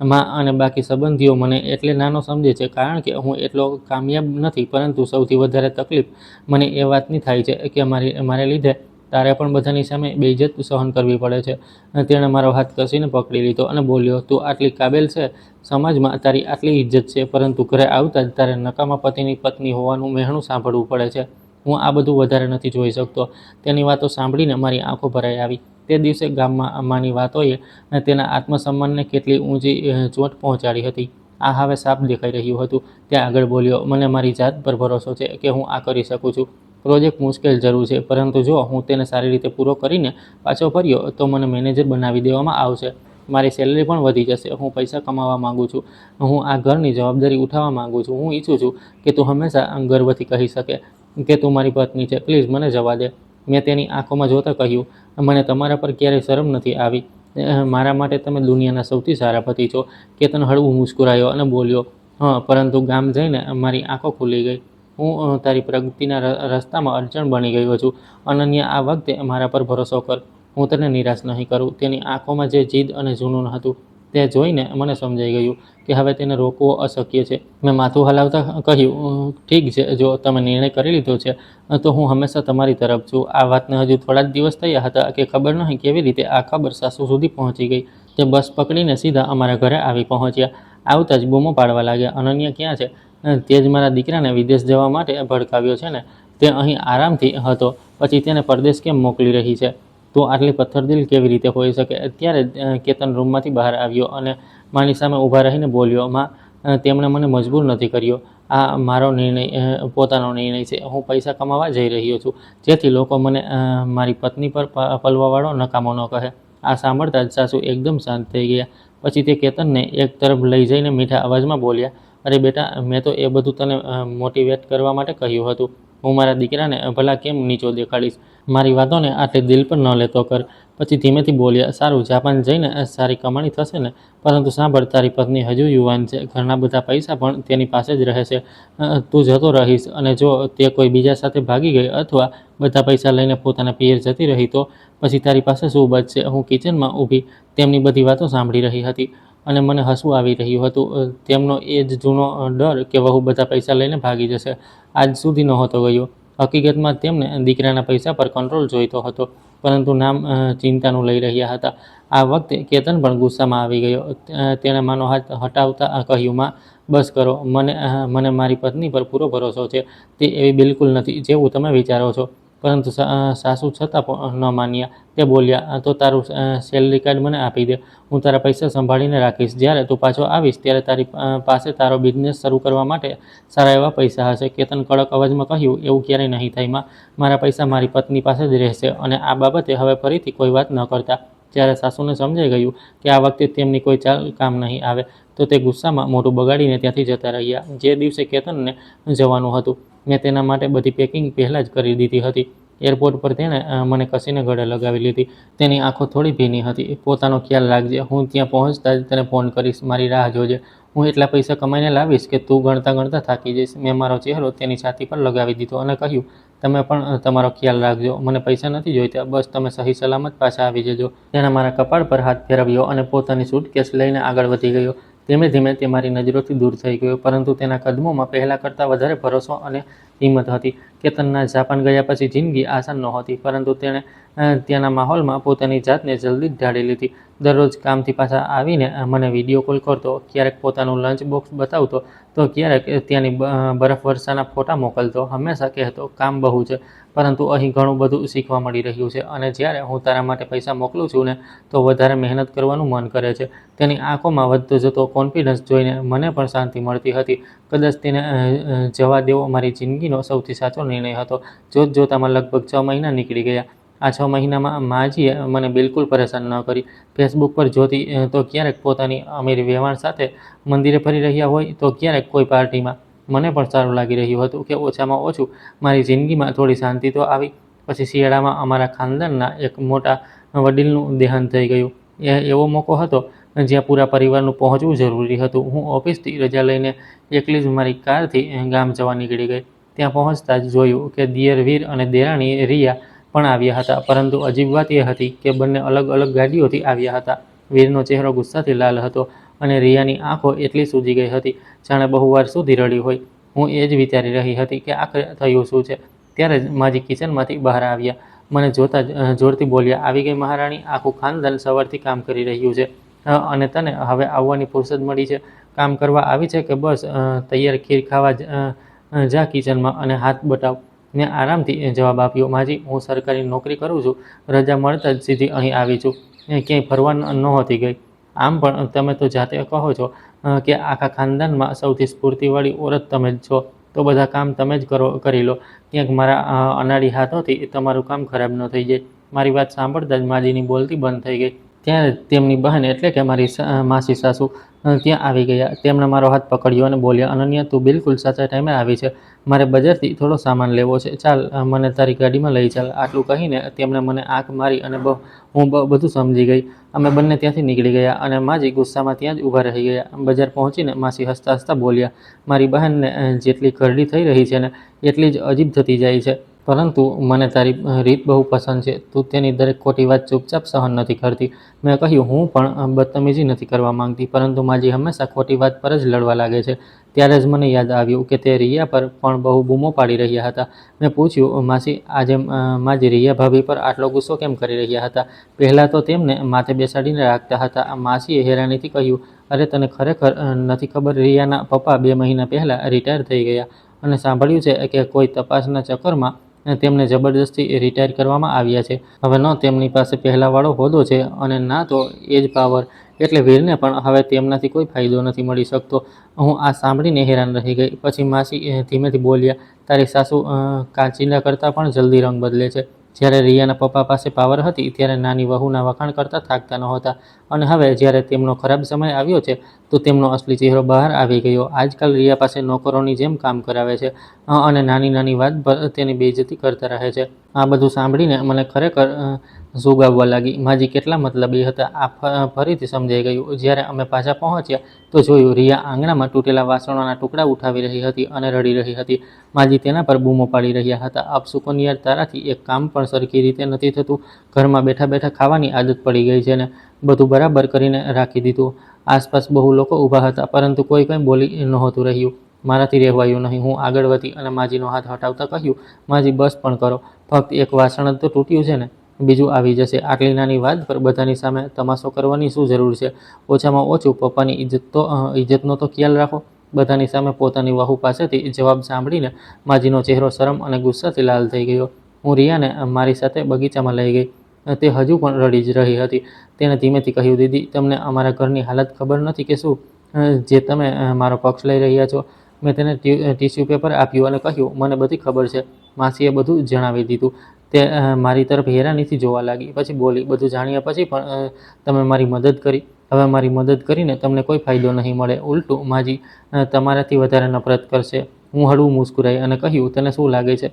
મા અને બાકી સંબંધીઓ મને એટલે નાનો સમજે છે કારણ કે હું એટલો કામયાબ નથી, પરંતુ સૌથી વધારે તકલીફ મને એ વાતની થાય છે કે મારે લીધે તારે પણ બધાની સામે બેઇજ્જત સહન કરવી પડે છે. તેણે મારો હાથ કસીને પકડી લીધો અને બોલ્યો, તું આટલી કાબેલ છે, સમાજમાં તારી આટલી ઇજ્જત છે, પરંતુ ઘરે આવતા જ તારે નકામા પતિની પત્ની હોવાનું મહેણું સાંભળવું પડે છે. હું આ બધું વધારે નથી જોઈ શકતો. તેની વાતો સાંભળીને મારી આંખો ભરાઈ આવી. તે દિવસે ગામમાં માની વાતોએ તેના આત્મસન્માનને કેટલી ઊંચી ચોટ પહોંચાડી હતી, આ હવે સાફ દેખાઈ રહ્યું હતું. તે આગળ બોલ્યો, મને મારી જાત પર ભરોસો છે કે હું આ કરી શકું છું. પ્રોજેક્ટ મુશ્કેલ જરૂર છે, પરંતુ જો હું તેને સારી રીતે પૂરો કરીને પાછો ફર્યો તો મને મેનેજર બનાવી દેવામાં આવશે. મારી સેલરી પણ વધી જશે. હું પૈસા કમાવા માંગુ છું. હું આ ઘરની જવાબદારી ઉઠાવવા માંગુ છું. હું ઈચ્છું છું કે તું હંમેશા ગર્વથી કહી શકે કે તું મારી પત્ની છે. પ્લીઝ મને જવા દે. મેં તેની આંખોમાં જોતા કહ્યું, મને તમારા પર ક્યારેય શરમ નથી આવી. મારા માટે તમે દુનિયાના સૌથી સારા પતિ છો. કેતન હળવું મુસ્કુરાયો અને બોલ્યો, હા, પરંતુ ગામ જઈને મારી આંખો ખુલી ગઈ. હું તારી પ્રગતિના રસ્તામાં અડચણ બની ગયો છું. અનન્યા, આ વખતે મારા પર ભરોસો કર. હું તને નિરાશ નહીં કરું. તેની આંખોમાં જે જીદ અને જુનૂન હતું તે જોઈને મને સમજાઈ ગયું કે હવે તેને રોકવો અશક્ય છે. મેં માથું હલાવતા કહ્યું, ઠીક છે, જો તમે નિર્ણય કરી લીધો છે તો હું હંમેશા તમારી તરફ છું. આ વાતને હજુ થોડા જ દિવસ થયા હતા કે ખબર નહીં કેવી રીતે આ ખબર સાસુ સુધી પહોંચી ગઈ. તે બસ પકડીને સીધા અમારા ઘરે આવી પહોંચ્યા. આવતા જ બૂમો પાડવા લાગ્યા, અનન્યા ક્યાં છે? તે જ મારા દીકરાને વિદેશ જવા માટે ભડકાવ્યો છે ને? તે અહીં આરામથી હતો, પછી તેને પરદેશ કેમ મોકલી રહી છે? તું આટલી પથ્થરદિલ કેવી રીતે હોઈ શકે? ત્યારે કેતન રૂમમાંથી બહાર આવ્યો અને માની સામે ઊભા રહીને બોલ્યો, માં, તેમણે મને મજબૂર નથી કર્યો. આ મારો પોતાનો નિર્ણય છે. હું પૈસા કમાવા જઈ રહ્યો છું, જેથી લોકો મને મારી પત્ની પર પલવાવાળો નકામો ન કહે. આ સાંભળતા જ સાસુ એકદમ શાંત થઈ ગયા. પછી તે કેતનને એક તરફ લઈ જઈને મીઠા અવાજમાં બોલ્યા, અરે બેટા, મેં તો એ બધું તને મોટિવેટ કરવા માટે કહ્યું હતું. હું મારા દીકરાને ભલા કેમ નીચો દેખાડીશ? મારી વાતોને આટલી દિલ પર ન લેતો કર. પછી ધીમેથી બોલ્યા, સારું, જાપાન જઈને સારી કમાણી થશે ને? પરંતુ સાંભળ, તારી પત્ની હજુ યુવાન છે. ઘરના બધા પૈસા પણ તેની પાસે જ રહે છે. તું જતો રહીશ અને જો તે કોઈ બીજા સાથે ભાગી ગઈ અથવા બધા પૈસા લઈને પોતાના પિયર જતી રહી તો પછી તારી પાસે શું બચશે? હું કિચનમાં ઊભી તેમની બધી વાતો સાંભળી રહી હતી અને મને હસવું આવી રહ્યું હતું. તેમનો એ જ જૂનો ડર કે વહુ બધા પૈસા લઈને ભાગી જશે આજ સુધી નહોતો ગયો. હકીકતમાં તેમને દીકરાના પૈસા પર કંટ્રોલ જોઈતો હતો, પરંતુ નામ ચિંતાનું લઈ રહ્યા હતા. આ વખતે કેતન પણ ગુસ્સામાં આવી ગયો. તેણે માનો હાથ હટાવતા કહ્યું, માં, બસ કરો. મને મારી પત્ની પર પૂરો ભરોસો છે. તે એવી બિલકુલ નથી જેવું તમે વિચારો છો. પરંતુ સાસુ છતાં પણ ન માન્યા. તે બોલ્યા, તો તારું સેલરી કાર્ડ મને આપી દે. હું તારા પૈસા સંભાળીને રાખીશ. જ્યારે તું પાછો આવીશ ત્યારે તારી પાસે તારો બિઝનેસ શરૂ કરવા માટે સારા એવા પૈસા હશે. કેતન કડક અવાજમાં કહ્યું, એવું ક્યારેય નહીં થાય, માં. મારા પૈસા મારી પત્ની પાસે જ રહેશે અને આ બાબતે હવે ફરીથી કોઈ વાત ન કરતા. જ્યારે સાસુને સમજાઈ ગયું કે આ વખતે તેમની કોઈ ચાલ કામ નહીં આવે, તો તે ગુસ્સામાં મોઢું બગાડીને ત્યાંથી જતા રહ્યા. જે દિવસે કેતનને જવાનું હતું, મેં તેના માટે બધી પેકિંગ પહેલાં જ કરી દીધી હતી. એરપોર્ટ પર તેણે મને કસીને ગળે લગાવી લીધી. તેની આંખો થોડી ભીની હતી. પોતાનો ખ્યાલ રાખજે. હું ત્યાં પહોંચતા જ તને ફોન કરીશ. મારી રાહ જોજે. હું એટલા પૈસા કમાઈને લાવીશ કે તું ગણતા ગણતા થાકી જઈશ. મેં મારો ચહેરો તેની છાતી પર લગાવી દીધો અને કહ્યું, તમે પણ તમારો ખ્યાલ રાખજો. મને પૈસા નથી જોઈતા, બસ તમે સહી સલામત પાછા આવી જજો. તેણે મારા કપાળ પર હાથ ફેરવ્યો અને પોતાની સૂટકેસ લઈને આગળ વધી ગયો. ધીમે ધીમે તે મારી નજરોથી દૂર થઈ ગયો, પરંતુ તેના કદમોમાં પહેલાં કરતાં વધારે ભરોસો અને હિંમત હતી. કેતનના જાપાન ગયા પછી જિંદગી આસાન નહોતી, પરંતુ તેણે ત્યાંના માહોલમાં પોતાની જાતને જલ્દી જ ઢાળી લીધી. દરરોજ કામથી પાછા આવીને મને વિડીયો કોલ કરતો, ક્યારેક પોતાનું લંચ બોક્સ બતાવતો, તો ક્યારેક ત્યાંની બરફવર્ષાના ફોટા મોકલતો. હંમેશા કહેતો, કામ બહુ છે, પરંતુ અહીં ઘણું બધું શીખવા મળી રહ્યું છે અને જ્યારે હું તારા માટે પૈસા મોકલું છું ને, તો વધારે મહેનત કરવાનું મન કરે છે. તેની આંખોમાં વધતો જતો કોન્ફિડન્સ જોઈને મને પણ શાંતિ મળતી હતી. કદાચ તેને જવા દેવો મારી જિંદગીનો સૌથી સાચો નિર્ણય હતો. જોત જોતામાં લગભગ 6 મહિના નીકળી ગયા. આ 6 મહિનામાં માજીએ મને બિલકુલ પરેશાન ન કરી. ફેસબુક પર જોતી તો ક્યારેક પોતાની અમીર વેવાણ સાથે મંદિરે ફરી રહ્યા હોય, તો ક્યારેક કોઈ પાર્ટીમાં. મને પણ સારું લાગી રહ્યું હતું કે ઓછામાં ઓછું મારી જિંદગીમાં થોડી શાંતિ તો આવી. પછી શિયાળામાં અમારા ખાનદાનના એક મોટા વડીલનું દેહાંત થઈ ગયું. એ એવો મોકો હતો જ્યાં પૂરા પરિવારનું પહોંચવું જરૂરી હતું. હું ઓફિસથી રજા લઈને એકલી જ મારી કારથી ગામ જવા નીકળી ગઈ. ત્યાં પહોંચતા જ જોયું કે દિયર વીર અને દેરાણી રિયા પણ આવ્યા હતા. પરંતુ અજીબ વાત એ હતી કે બંને અલગ અલગ ગાડીઓથી આવ્યા હતા. વીરનો ચહેરો ગુસ્સાથી લાલ હતો અને રિયાની આંખો એટલી સૂજી ગઈ હતી જાણે બહુ વાર સુધી રડી હોય. હું એ જ વિચારી રહી હતી કે આખરે થયું શું છે. ત્યારે જ માજી કિચનમાંથી બહાર આવ્યા. મને જોતા જ જોરથી બોલ્યા, "આવી ગઈ મહારાણી, આખું ખાનદાન સવારથી કામ કરી રહ્યું છે અને તને હવે આવવાની ફુરસદ મળી છે. કામ કરવા આવી છે કે બસ તૈયાર ખીર ખાવા જા કિચનમાં અને હાથ બટાવ." મેં આરામથી જવાબ આપ્યો, "માજી, હું સરકારી નોકરી કરું છું. રજા મળતા જ સીધી અહીં આવી છું. ક્યાંય ફરવા નહોતી ગઈ. આમ પણ તમે તો જાતે કહો છો કે આખા ખાનદાનમાં સૌથી સ્ફૂર્તિવાળી ઓરત તમે જ છો. તો બધા કામ તમે જ કરી લો. ક્યાંક મારા અનાડી હાથોથી તમારું કામ ખરાબ ન થઈ જાય." મારી વાત સાંભળતા જ માજીની બોલતી બંધ થઈ ગઈ. ત્યારે તેમની બહેન એટલે કે મારી માસી સાસુ ત્યાં આવી ગયા. તેમણે મારો હાથ પકડ્યો અને બોલ્યા, "અનન્યા, તું બિલકુલ સાચા ટાઈમે આવી છે. મારે બજારથી થોડો સામાન લેવો છે. ચાલ, મને તારી ગાડીમાં લઈ ચાલ." આટલું કહીને તેમણે મને આંખ મારી અને હું બધું સમજી ગઈ. અમે બંને ત્યાંથી નીકળી ગયા અને માજી ગુસ્સામાં ત્યાં જ ઊભા રહી ગયા. બજાર પહોંચીને માસી હસતા હસતા બોલ્યા, "મારી બહેનને જેટલી ઘરડી થઈ રહી છે ને એટલી જ અજીબ થતી જાય છે. પરંતુ મને તારી રીત બહુ પસંદ છે. તું તેની દરેક ખોટી વાત ચૂપચાપ સહન નથી કરતી." મેં કહ્યું, "હું પણ બદતમીજી નથી કરવા માંગતી, પરંતુ માજી હંમેશા ખોટી વાત પર જ લડવા લાગે છે." ત્યારે જ મને યાદ આવ્યું કે તે રિયા પર પણ બહુ બૂમો પાડી રહ્યા હતા. મેં પૂછ્યું, "માસી, આજે માજી રિયા ભાભી પર આટલો ગુસ્સો કેમ કરી રહ્યા હતા? પહેલાં તો તેમને માથે બેસાડીને રાખતા હતા." માસીએ હેરાનીથી કહ્યું, "અરે, તને ખરેખર નથી ખબર? રિયાના પપ્પા 2 મહિના પહેલાં રિટાયર થઈ ગયા અને સાંભળ્યું છે કે કોઈ તપાસના ચક્કરમાં તેમને જબરદસ્તી રિટાયર કરવામાં આવ્યા છે. હવે ન તેમની પાસે પહેલાંવાળો હોદ્દો છે અને ના તો એ જ પાવર. એટલે વીરને પણ હવે તેમનાથી કોઈ ફાયદો નથી મળી શકતો." હું આ સાંભળીને હેરાન રહી ગઈ. પછી માસી ધીમેથી બોલ્યા, "તારી સાસુ કાંચિડા કરતાં પણ જલ્દી રંગ બદલે છે. જ્યારે રિયાના પપ્પા પાસે પાવર હતી ત્યારે નાની વહુના વખાણ કરતાં થાકતા નહોતા, અને હવે જ્યારે તેમનો ખરાબ સમય આવ્યો છે તો તેમનો અસલી ચહેરો બહાર આવી ગયો. આજકાલ રિયા પાસે નોકરોની જેમ કામ કરાવે છે અને નાની નાની વાત પર તેની બેઇજ્જતી કરતા રહે છે." આ બધું સાંભળીને મને ખરેખર સૂગ આવવા લાગી. માજી કેટલા મતલબી હતા આ ફરીથી સમજાઈ ગયું. જ્યારે અમે પાછા પહોંચ્યા તો જોયું, રિયા આંગણામાં તૂટેલા વાસણોના ટુકડા ઉઠાવી રહી હતી અને રડી રહી હતી. માજી તેના પર બૂમો પાડી રહ્યા હતા, "અપશુકન યાર, તારાથી એક કામ પણ સરખી રીતે નથી થતું. ઘરમાં બેઠા બેઠા ખાવાની આદત પડી ગઈ છે ને બધું બરાબર કરીને રાખી દીધું." આસપાસ બહુ લોકો ઊભા હતા, પરંતુ કોઈ કંઈ બોલી નહોતું રહ્યું. મારાથી રહેવાયું નહીં. હું આગળ વધી અને માજીનો હાથ હટાવતા કહ્યું, "માજી, બસ પણ કરો. ફક્ત એક વાસણ જ તો તૂટ્યું છે ને, બીજું આવી જશે. આટલી નાની વાત પર બધાની સામે તમાશો કરવાની શું જરૂર છે? ઓછામાં ઓછું પપ્પાની ઇજ્જતનો તો ખ્યાલ રાખો." બધાની સામે પોતાની વહુ પાસેથી જવાબ સાંભળીને માજીનો ચહેરો શરમ અને ગુસ્સાથી લાલ થઈ ગયો. હું રિયાને મારી સાથે બગીચામાં લઈ ગઈ. તે હજુ પણ રડી જ રહી હતી. તેણે ધીમેથી કહ્યું, "દીદી, તમને અમારા ઘરની હાલત ખબર નથી કે શું, જે તમે મારો પક્ષ લઈ રહ્યા છો?" મેં તેને ટીશ્યુ પેપર આપ્યું અને કહ્યું, "મને બધી ખબર છે." માસીએ બધું જણાવી દીધું. તે મારી તરફ હેરાનીથી જોવા લાગી. પછી બોલી, "બધું જાણ્યા પછી પણ તમે મારી મદદ કરી. હવે મારી મદદ કરીને તમને કોઈ ફાયદો નહીં મળે. ઉલટું માજી તમારાથી વધારે નફરત કરશે." હું હળવું મુસ્કુરાઈ અને કહ્યું, "તને શું લાગે છે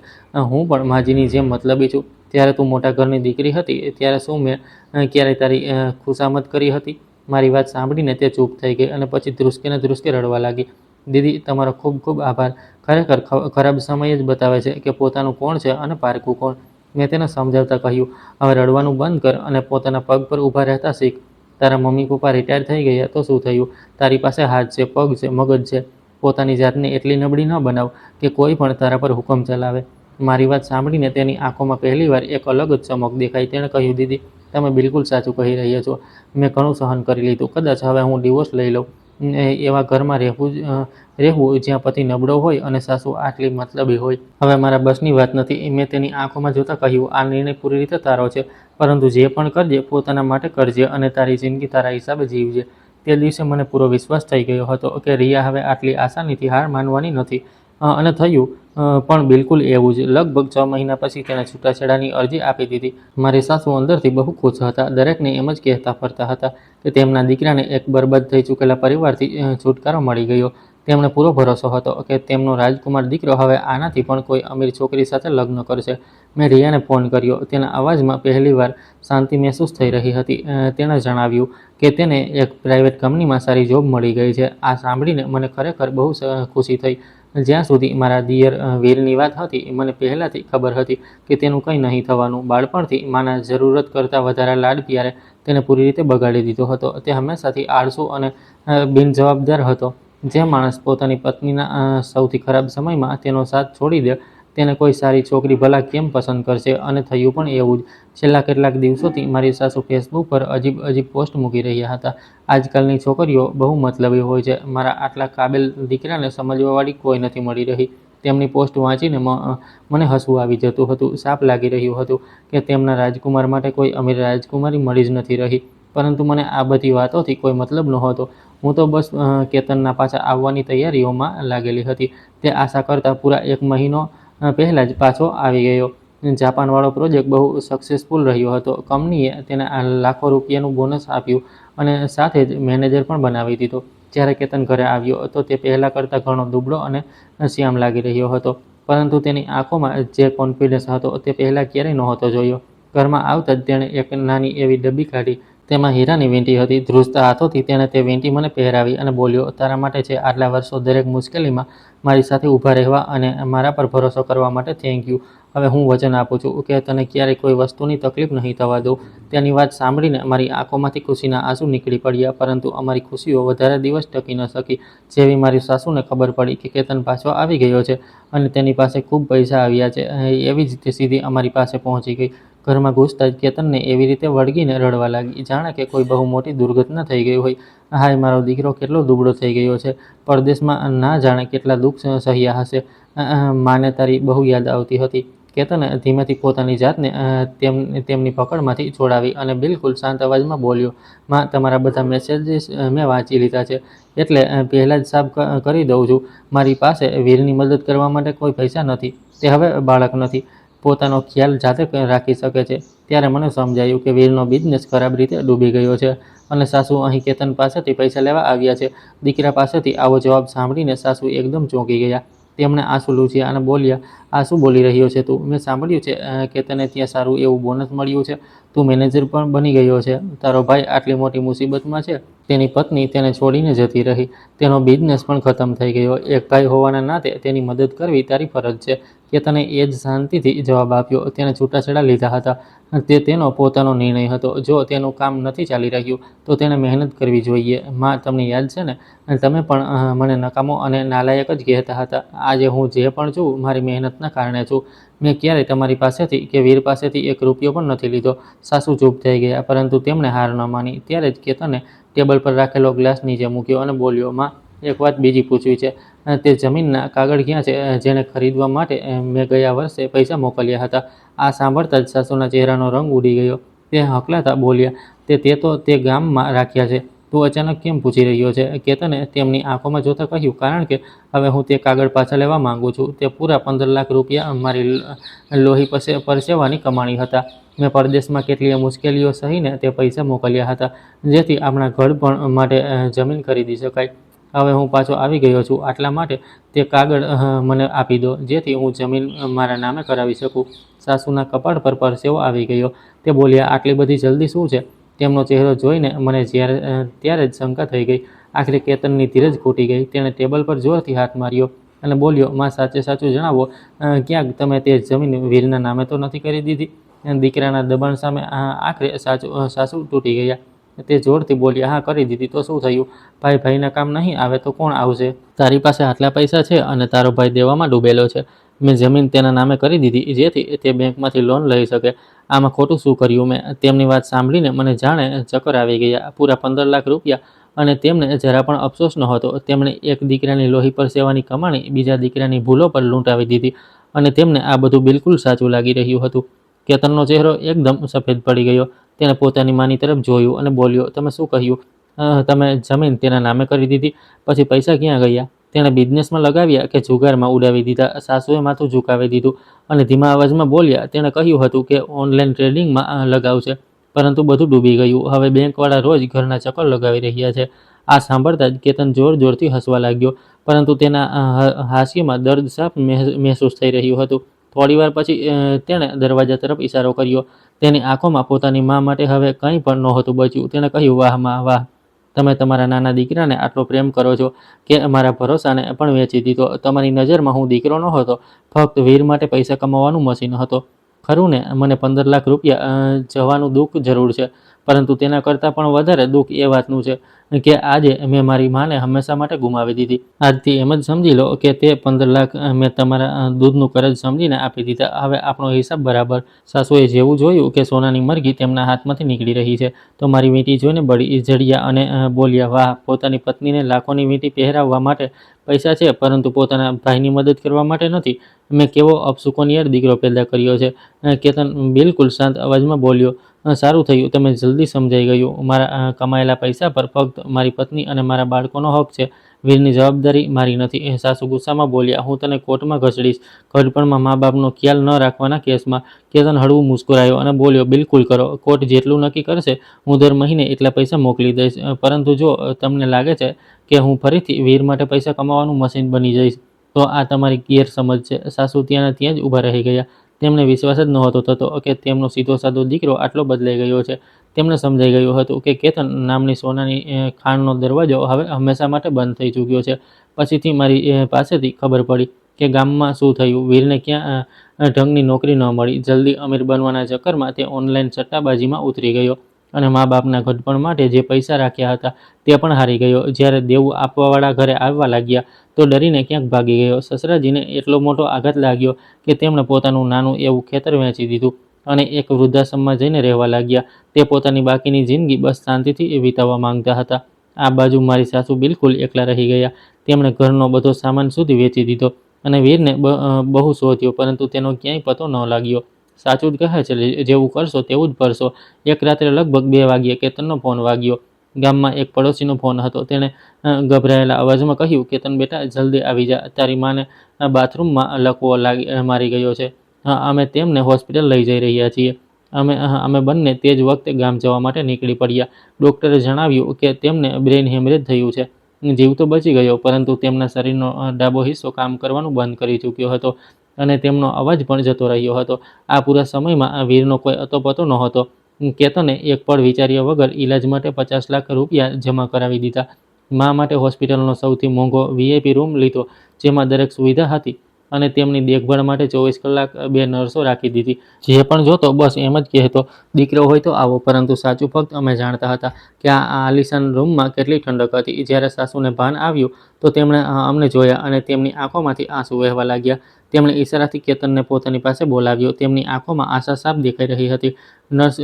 હું પણ માજીની જેમ મતલબી છું? ત્યારે તું મોટા ઘરની દીકરી હતી ત્યારે શું મેં ક્યારેય તારી ખુશામત કરી હતી?" મારી વાત સાંભળીને તે ચૂપ થઈ ગઈ અને પછી ધ્રુસકે ને ધ્રુસકે રડવા લાગી. "દીદી, તમારો ખૂબ ખૂબ આભાર. ખરેખર ખરાબ સમય જ બતાવે છે કે પોતાનું કોણ છે અને પારકું કોણ." મેં તેને સમજાવતા કહ્યું, "હવે રડવાનું બંધ કર અને પોતાના પગ પર ઊભા રહેતા શીખ. તારા મમ્મી પપ્પા રિટાયર થઈ ગયા તો શું થયું? તારી પાસે હાથ છે, પગ છે, મગજ છે. પોતાની જાતને એટલી નબળી ન બનાવ કે કોઈ પણ તારા પર હુકમ ચલાવે." મારી વાત સાંભળીને તેની આંખોમાં પહેલીવાર એક અલગ જ ચમક દેખાઈ. તેણે કહ્યું, "દીદી, તમે બિલકુલ સાચું કહી રહ્યા છો. મેં ઘણું સહન કરી લીધું. કદાચ હવે હું ડિવોર્સ લઈ લઉં. એવા ઘરમાં રહેવું જ્યાં પતિ નબળો હોય અને સાસુ આટલી મતલબી હોય. હવે મારા બસની વાત નથી." મેં તેની આંખોમાં જોતા કહ્યું, "આ નિર્ણય પૂરી રીતે તારો છે, પરંતુ જે પણ કરજે પોતાના માટે કરજે અને તારી જિંદગી તારા હિસાબે જીવજે. તે દિવસે મને પૂરો વિશ્વાસ થઈ ગયો હતો કે રિયા હવે આટલી આસાનીથી હાર માનવાની નથી. અને થયું પણ બિલકુલ એવું જ. લગભગ 6 મહિના પછી તેણે છૂટાછેડાની અરજી આપી દીધી. મારી સાસુ અંદરથી બહુ ખુશ હતા. દરેકને એમ જ કહેતા ફરતા હતા કે તેમના દીકરાને એક બરબાદ થઈ ચૂકેલા પરિવારથી છુટકારો મળી ગયો. તેમને પૂરો ભરોસો હતો કે તેમનો રાજકુમાર દીકરો હવે આનાથી પણ કોઈ અમીર છોકરી સાથે લગ્ન કરશે. મેં રિયાને ફોન કર્યો. તેના અવાજમાં પહેલીવાર શાંતિ મહેસૂસ થઈ રહી હતી. તેણે જણાવ્યું કે તેને એક પ્રાઇવેટ કંપનીમાં સારી જોબ મળી ગઈ છે. આ સાંભળીને મને ખરેખર બહુ ખુશી થઈ. જ્યાં સુધી મારા દિયર વીરની વાત હતી, મને પહેલાંથી ખબર હતી કે તેનું કંઈ નહીં થવાનું. બાળપણથી માના જરૂરત કરતાં વધારે લાડ પ્યારે તેને પૂરી રીતે બગાડી દીધો હતો. તે હંમેશાથી આળસુ અને બિનજવાબદાર હતો. જે માણસ પોતાની પત્નીના સૌથી ખરાબ સમયમાં તેનો સાથ છોડી દે, તેને કોઈ સારી છોકરી ભલા કેમ પસંદ કરશે? અને થયું પણ એવું જ. છેલ્લા કેટલાક દિવસોથી મારી સાસુ ફેસબુક પર અજીબ અજીબ પોસ્ટ મૂકી રહ્યા હતા. આજકાલની છોકરીઓ બહુ મતલબી હોય છે. મારા આટલા કાબેલ દીકરાને સમજવાવાળી કોઈ નથી મળી રહી. તેમની પોસ્ટ વાંચીને મને હસવું આવી જતું હતું. સાફ લાગી રહ્યું હતું કે તેમના રાજકુમાર માટે કોઈ અમીર રાજકુમારી મળી જ નથી રહી. પરંતુ મને આ બધી વાતોથી કોઈ મતલબ નહોતો. હું તો બસ કેતનના પાછા આવવાની તૈયારીઓમાં લાગેલી હતી. તે આશા કરતાં પૂરા 1 મહિનો પહેલાં જ પાછો આવી ગયો. જાપાનવાળો પ્રોજેક્ટ બહુ સક્સેસફુલ રહ્યો હતો. કંપનીએ તેને લાખો રૂપિયાનું બોનસ આપ્યું અને સાથે જ મેનેજર પણ બનાવી દીધો. જ્યારે કેતન ઘરે આવ્યો તો તે પહેલાં કરતાં ઘણો દુબળો અને શ્યામ લાગી રહ્યો હતો. પરંતુ તેની આંખોમાં જે કોન્ફિડન્સ હતો તે પહેલાં ક્યારેય નહોતો જોયો. ઘરમાં આવતાં જ તેણે એક નાની એવી ડબ્બી કાઢી. તેમાં હીરાની વીંટી હતી. ધ્રુજતા હાથોથી તેણે તે વીંટી મને પહેરાવી અને બોલ્યો, તારા માટે છે. આટલા વર્ષો દરેક મુશ્કેલીમાં મારી સાથે ઊભા રહેવા અને મારા પર ભરોસો કરવા માટે થેન્ક યુ. હવે હું વચન આપું છું કે તને ક્યારેય કોઈ વસ્તુની તકલીફ નહીં થવા દઉં. તેની વાત સાંભળીને મારી આંખોમાંથી ખુશીના આંસુ નીકળી પડ્યા. પરંતુ અમારી ખુશીઓ વધારે દિવસ ટકી ન શકી. જેવી મારી સાસુને ખબર પડી કે કેતન પાછો આવી ગયો છે અને તેની પાસે ખૂબ પૈસા આવ્યા છે, એવી જ તે સીધી અમારી પાસે પહોંચી ગઈ. ઘરમાં ઘૂસતા જ કેતનને એવી રીતે વળગીને રડવા લાગી, જાણે કે કોઈ બહુ મોટી દુર્ઘટના થઈ ગઈ હોય. હાય, મારો દીકરો કેટલો દુબળો થઈ ગયો છે. પરદેશમાં ના જાણે કેટલા દુઃખ સહ્યા હશે. માને તારી બહુ યાદ આવતી હતી. કેતને ધીમેથી પોતાની જાતને તેમની પકડમાંથી છોડાવી અને બિલકુલ શાંત અવાજમાં બોલ્યો, માં, તમારા બધા મેસેજીસ મેં વાંચી લીધા છે. એટલે પહેલાં જ સાફ કરી દઉં છું. મારી પાસે વીરની મદદ કરવા માટે કોઈ પૈસા નથી. તે હવે બાળક નથી. પોતાનો ખ્યાલ જાતે રાખી શકે છે. ત્યારે મને સમજાયું કે વીરનો બિઝનેસ ખરાબ રીતે ડૂબી ગયો છે અને સાસુ અહીં કેતન પાસેથી પૈસા લેવા આવ્યા છે. દીકરા પાસેથી આવો જવાબ સાંભળીને સાસુ એકદમ ચોંકી ગયા. તેમણે આંસુ લૂછ્યા અને બોલ્યા, આ શું બોલી રહ્યો છે તું? મેં સાંભળ્યું છે કે તને ત્યાં સારું એવું બોનસ મળ્યું છે. તું મેનેજર પણ બની ગયો છે. તારો ભાઈ આટલી મોટી મુસીબતમાં છે. તેની પત્ની તેને છોડીને જતી રહી. તેનો બિઝનેસ પણ ખતમ થઈ ગયો. એક ભાઈ હોવાના નાતે તેની મદદ કરવી તારી ફરજ છે. કેતને એ જ શાંતિથી જવાબ આપ્યો. તેણે છૂટાછેડા લીધા હતા. તે તેનો પોતાનો નિર્ણય હતો. જો તેનું કામ નથી ચાલી રહ્યું તો તેણે મહેનત કરવી જોઈએ. માં, તમને યાદ છે ને, તમે પણ મને નકામો અને નાલાયક જ કહેતા હતા. આજે હું જે પણ છું મારી મહેનતના કારણે છું. મેં ક્યારેય તમારી પાસેથી કે વીર પાસેથી એક રૂપિયો પણ નથી લીધો. સાસુ ચૂપ થઈ ગયા, પરંતુ તેમણે હાર ન માની. ત્યારે જ કેતને ટેબલ પર રાખેલો ગ્લાસ નીચે મૂક્યો અને બોલ્યો, માં, એક વાત બીજી પૂછવી છે. તે જમીનના કાગળ ક્યાં છે જેને ખરીદવા માટે મેં ગયા વર્ષે પૈસા મોકલ્યા હતા? આ સાંભળતા જ સાસુના ચહેરાનો રંગ ઉડી ગયો. તે હકલાતા બોલ્યા, તે તો તે ગામમાં રાખ્યા છે. તું અચાનક કેમ પૂછી રહ્યો છે? કેતને તેમની આંખોમાં જોતા કહ્યું, કારણ કે હવે હું તે કાગળ પાછા લેવા માંગુ છું. તે પૂરા 15 લાખ રૂપિયા મારી લોહી પરસેવાની કમાણી હતા. મેં પરદેશમાં કેટલીય મુશ્કેલીઓ સહીને તે પૈસા મોકલ્યા હતા, જેથી આપણા ઘડપણ માટે જમીન ખરીદી શકાય. હવે હું પાછો આવી ગયો છું. આટલા માટે તે કાગળ મને આપી દો, જેથી હું જમીન મારા નામે કરાવી શકું. સાસુના કપાળ પર પરસેવો આવી ગયો. તે બોલ્યા, આટલી બધી જલ્દી શું છે? તેમનો ચહેરો જોઈને મને ત્યારે જ શંકા થઈ ગઈ. આખરે કેતનની ધીરજ ખૂટી ગઈ. તેણે ટેબલ પર જોરથી હાથ માર્યો અને બોલ્યો, માં, સાચે સાચું જણાવો, ક્યાંક તમે તે જમીન વીરના નામે તો નથી કરી દીધી? દીકરાના દબાણ સામે આખરે સાસુ તૂટી ગયા. તે જોરથી બોલ્યા, હા, કરી દીધી. તો શું થયું? ભાઈ ભાઈના કામ નહીં આવે તો કોણ આવશે? તારી પાસે આટલા પૈસા છે અને તારો ભાઈ દેવામાં ડૂબેલો છે. મેં જમીન તેના નામે કરી દીધી, જેથી તે બેંકમાંથી લોન લઈ શકે. આમાં ખોટું શું કર્યું મેં? તેમની વાત સાંભળીને મને જાણે ચક્કર આવી ગયા. પૂરા 15 લાખ રૂપિયા! અને તેમને જરા પણ અફસોસ નહોતો. તેમણે એક દીકરાની લોહી પરસેવાની કમાણી બીજા દીકરાની ભૂલો પર લૂંટાવી દીધી અને તેમને આ બધું બિલકુલ સાચું લાગી રહ્યું હતું. કેતનનો ચહેરો એકદમ સફેદ પડી ગયો. તેણે પોતાની માની તરફ જોયું અને બોલ્યો, તમે શું કહ્યું? તમે જમીન તેના નામે કરી દીધી, પછી પૈસા ક્યાં ગયા? તેણે બિઝનેસમાં લગાવ્યા કે જુગારમાં ઉડાવી દીધા? સાસુએ માથું ઝુકાવી દીધું અને ધીમા અવાજમાં બોલ્યા, તેણે કહ્યું હતું કે ઓનલાઈન ટ્રેડિંગમાં લગાવશે, પરંતુ બધું ડૂબી ગયું. હવે બેંકવાળા રોજ ઘરના ચક્કર લગાવી રહ્યા છે. આ સાંભળતા જ કેતન જોરથી હસવા લાગ્યો, પરંતુ તેના હાસ્યમાં દર્દ સાફ મહેસૂસ થઈ રહ્યું હતું. થોડીવાર પછી તેણે દરવાજા તરફ ઈશારો કર્યો. તેની આંખોમાં પોતાની મા માટે હવે કંઈ પણ નહોતું બચ્યું. તેણે કહ્યું, વાહ મા, વાહ! તમે તમારા નાના દીકરાને આટલો પ્રેમ કરો છો કે મારા ભરોસાને પણ વેચી દીધો. તમારી નજરમાં હું દીકરો નહોતો, ફક્ત વીર માટે પૈસા કમાવાનું મશીન હતો. ખરું ને? મને 15 લાખ રૂપિયા જવાનું દુઃખ જરૂર છે, પરંતુ તેના કરતાં પણ વધારે દુઃખ એ વાતનું છે કે આજે મેં મારી માને હંમેશા માટે ગુમાવી દીધી. આજથી એમ જ સમજી લો કે તે 15 લાખ મેં તમારા દૂધનું કરજ સમજીને આપી દીધા. હવે આપણો હિસાબ બરાબર. સાસુએ જેવું જોયું કે સોનાની મરઘી તેમના હાથમાંથી નીકળી રહી છે, તો મારી વીંટી જોઈને બળી જડ્યા અને બોલ્યા, વાહ! પોતાની પત્નીને લાખોની વીંટી પહેરાવવા માટે પૈસા છે, પરંતુ પોતાના ભાઈની મદદ કરવા માટે નથી. મેં કેવો અપશુકનિયાળ દીકરો પેદા કર્યો છે. કેતન બિલકુલ શાંત અવાજમાં બોલ્યો, સારું થયું તમે જલ્દી સમજાઈ ગયું. મારા કમાયેલા પૈસા પર ફક્ત મારી પત્ની અને મારા બાળકોનો હક છે. વીરની જવાબદારી મારી નથી. સાસુ ગુસ્સામાં બોલ્યા, હું તને કોર્ટમાં ઘસડીશ. ઘડપણમાં મા બાપનો ખ્યાલ ન રાખવાના કેસમાં. કેતન હળવું મુસ્કરાયો અને બોલ્યો, બિલકુલ કરો. કોર્ટ જેટલું નક્કી કરશે હું દર મહિને એટલા પૈસા મોકલી દઈશ. પરંતુ જો તમને લાગે છે કે હું ફરીથી વીર માટે પૈસા કમાવાનું મશીન બની જઈશ, તો આ તમારી ગેરસમજ છે. સાસુ ત્યાં જ ઊભા રહી ગયા. તેમને વિશ્વાસ જ નહોતો થતો કે તેમનો સીધો સાદો દીકરો આટલો બદલાઈ ગયો છે. તેમને સમજાઈ ગયું હતું કે કેતન નામની સોનાની ખાણનો દરવાજો હવે હંમેશા માટે બંધ થઈ ચૂક્યો છે. પછીથી મારી પાસેથી ખબર પડી કે ગામમાં શું થયું. વીરને ક્યાં ઢંગની નોકરી ન મળી. જલ્દી અમીર બનવાના ચક્કરમાં તે ઓનલાઈન સટ્ટાબાજીમાં ઉતરી ગયો અને મા બાપના ઘડપણ માટે જે પૈસા રાખ્યા હતા તે પણ હારી ગયો. જ્યારે દેવું આપવાવાળા ઘરે આવવા લાગ્યા તો ડરીને ક્યાંક ભાગી ગયો. સસરાજીને એટલો મોટો આઘાત લાગ્યો કે તેમણે પોતાનું નાનું એવું ખેતર વેચી દીધું અને એક વૃદ્ધાશ્રમમાં જઈને રહેવા લાગ્યા. તે પોતાની બાકીની જિંદગી બસ શાંતિથી વિતાવવા માંગતા હતા. આ બાજુ મારી સાસુ બિલકુલ એકલા રહી ગયા. તેમણે ઘરનો બધો સામાન સુધી વેચી દીધો અને વીરને બહુ શોધ્યો, પરંતુ તેનો ક્યાંય પતો ન લાગ્યો. સાચું જ કહે છે, જેવું કરશો તેવું જ ભરશો. એક રાત્રે લગભગ 2 વાગ્યે કેતનનો ફોન વાગ્યો. ગામમાં એક પડોશીનો ફોન હતો. તેણે ગભરાયેલા અવાજમાં કહ્યું, કેતન બેટા, જલ્દી આવી જા. તારી માને બાથરૂમમાં લકવો મારી ગયો છે. અમે તેમને હોસ્પિટલ લઈ જઈ રહ્યા છીએ. અમે બંને તે જ વખતે ગામ જવા માટે નીકળી પડ્યા. ડૉક્ટરે જણાવ્યું કે તેમને બ્રેઇન હેમરેજ થયું છે. જીવ તો બચી ગયો, પરંતુ તેમના શરીરનો ડાબો હિસ્સો કામ કરવાનું બંધ કરી ચૂક્યો હતો અને તેમનો અવાજ પણ જતો રહ્યો હતો. આ પૂરા સમયમાં વીરનો કોઈ અતોપતો નહોતો. કેતને એક પળ વિચાર્યા વગર ઈલાજ માટે 50 લાખ રૂપિયા જમા કરાવી દીધા. મા માટે હોસ્પિટલનો સૌથી મોંઘો વીઆઈપી રૂમ લીધો, જેમાં દરેક સુવિધા હતી, અને તેમની દેખભાળ માટે 24 કલાક 2 નર્સો રાખી દીધી. જે પણ જોતો બસ એમ જ કહેતો, દીકરો હોય તો આવો. પરંતુ સાચું ફક્ત અમે જાણતા હતા કે આ આલિશાન રૂમમાં કેટલી ઠંડક હતી. જ્યારે સાસુને ભાન આવ્યું તો તેમણે અમને જોયા અને તેમની આંખોમાંથી આંસુ વહેવા લાગ્યા. તેમણે ઈશારાથી કેતનને પોતાની પાસે બોલાવ્યો. તેમની આંખોમાં આશા સાફ દેખાઈ રહી હતી. નર્સ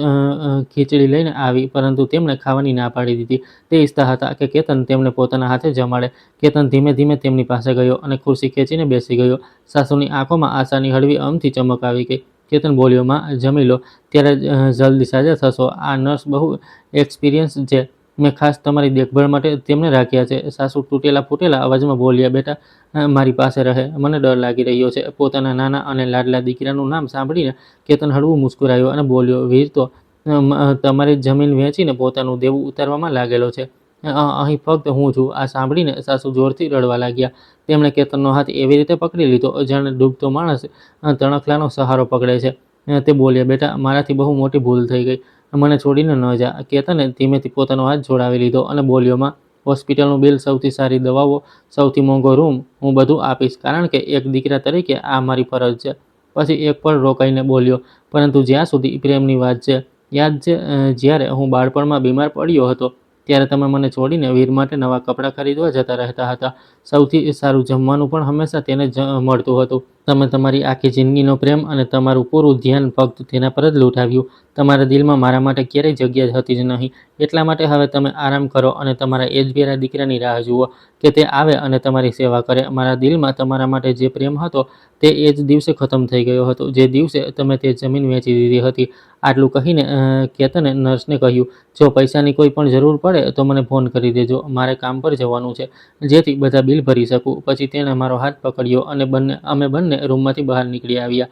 ખીચડી લઈને આવી, પરંતુ તેમણે ખાવાની ના પાડી દીધી. તે ઈચ્છતા હતા કે કેતન તેમને પોતાના હાથે જમાડે. કેતન ધીમે ધીમે તેમની પાસે ગયો અને ખુરશી ખેંચીને બેસી ગયો. સાસુની આંખોમાં આશાની હળવી અમથી ચમક આવી ગઈ. કેતન બોલ્યો, માં, જમી લો, ત્યારે જલ્દી સાજા થશો. આ નર્સ બહુ એક્સપિરિયન્સ છે. મેં ખાસ તમારી દેખભાળ માટે તેમને રાખ્યા છે. સાસુ તૂટેલા ફૂટેલા અવાજમાં બોલ્યા, બેટા, મારી પાસે રહે. મને ડર લાગી રહ્યો છે. પોતાના નાના અને લાડલા દીકરાનું નામ સાંભળીને કેતન હળવું મુસ્કરાયો અને બોલ્યો, વીર તો તમારી જમીન વેચીને પોતાનું દેવું ઉતારવામાં લાગેલો છે. અહીં ફક્ત હું છું. આ સાંભળીને સાસુ જોરથી રડવા લાગ્યા. તેમણે કેતનનો હાથ એવી રીતે પકડી લીધો જાણે ડૂબતો માણસ તણખલાનો સહારો પકડે છે. તે બોલ્યા, બેટા, મારાથી બહુ મોટી ભૂલ થઈ ગઈ. મને છોડીને ન જા. કેતને ધીમેથી પોતાનો હાથ છોડાવી લીધો અને બોલ્યો, માં, હોસ્પિટલનું બિલ, સૌથી સારી દવાઓ, સૌથી મોંઘો રૂમ, હું બધું આપીશ, કારણ કે એક દીકરા તરીકે આ મારી ફરજ છે. પછી એક પળ રોકાઈને બોલ્યો, પરંતુ જ્યાં સુધી પ્રેમની વાત છે, યાદ છે જ્યારે હું બાળપણમાં બીમાર પડ્યો હતો ત્યારે તમે મને છોડીને વીર માટે નવા કપડાં ખરીદવા જતા રહેતા હતા. સૌથી સારું જમવાનું પણ હંમેશા તેને જ મળતું હતું. તમે તમારી આખી જિંદગીનો પ્રેમ અને તમારું પૂરું ધ્યાન ફક્ત તેના પર જ લૂંટાવ્યું. તમારા દિલમાં મારા માટે ક્યારેય જગ્યા હતી જ નહીં. એટલા માટે હવે તમે આરામ કરો અને તમારા એ જ પ્યારા દીકરાની રાહ જુઓ કે તે આવે અને તમારી સેવા કરે. મારા દિલમાં તમારા માટે જે પ્રેમ હતો તે એ જ દિવસે ખતમ થઈ ગયો હતો, જે દિવસે તમે તે જમીન વેચી દીધી હતી. આટલું કહીને કેતને નર્સને કહ્યું, જો પૈસાની કોઈ પણ જરૂર પડે તો મને ફોન કરી દેજો. મારે કામ પર જવાનું છે, જેથી બધા બિલ ભરી શકું. પછી તેણે મારો હાથ પકડ્યો અને અમે બંને રૂમમાંથી બહાર નીકળી આવ્યા.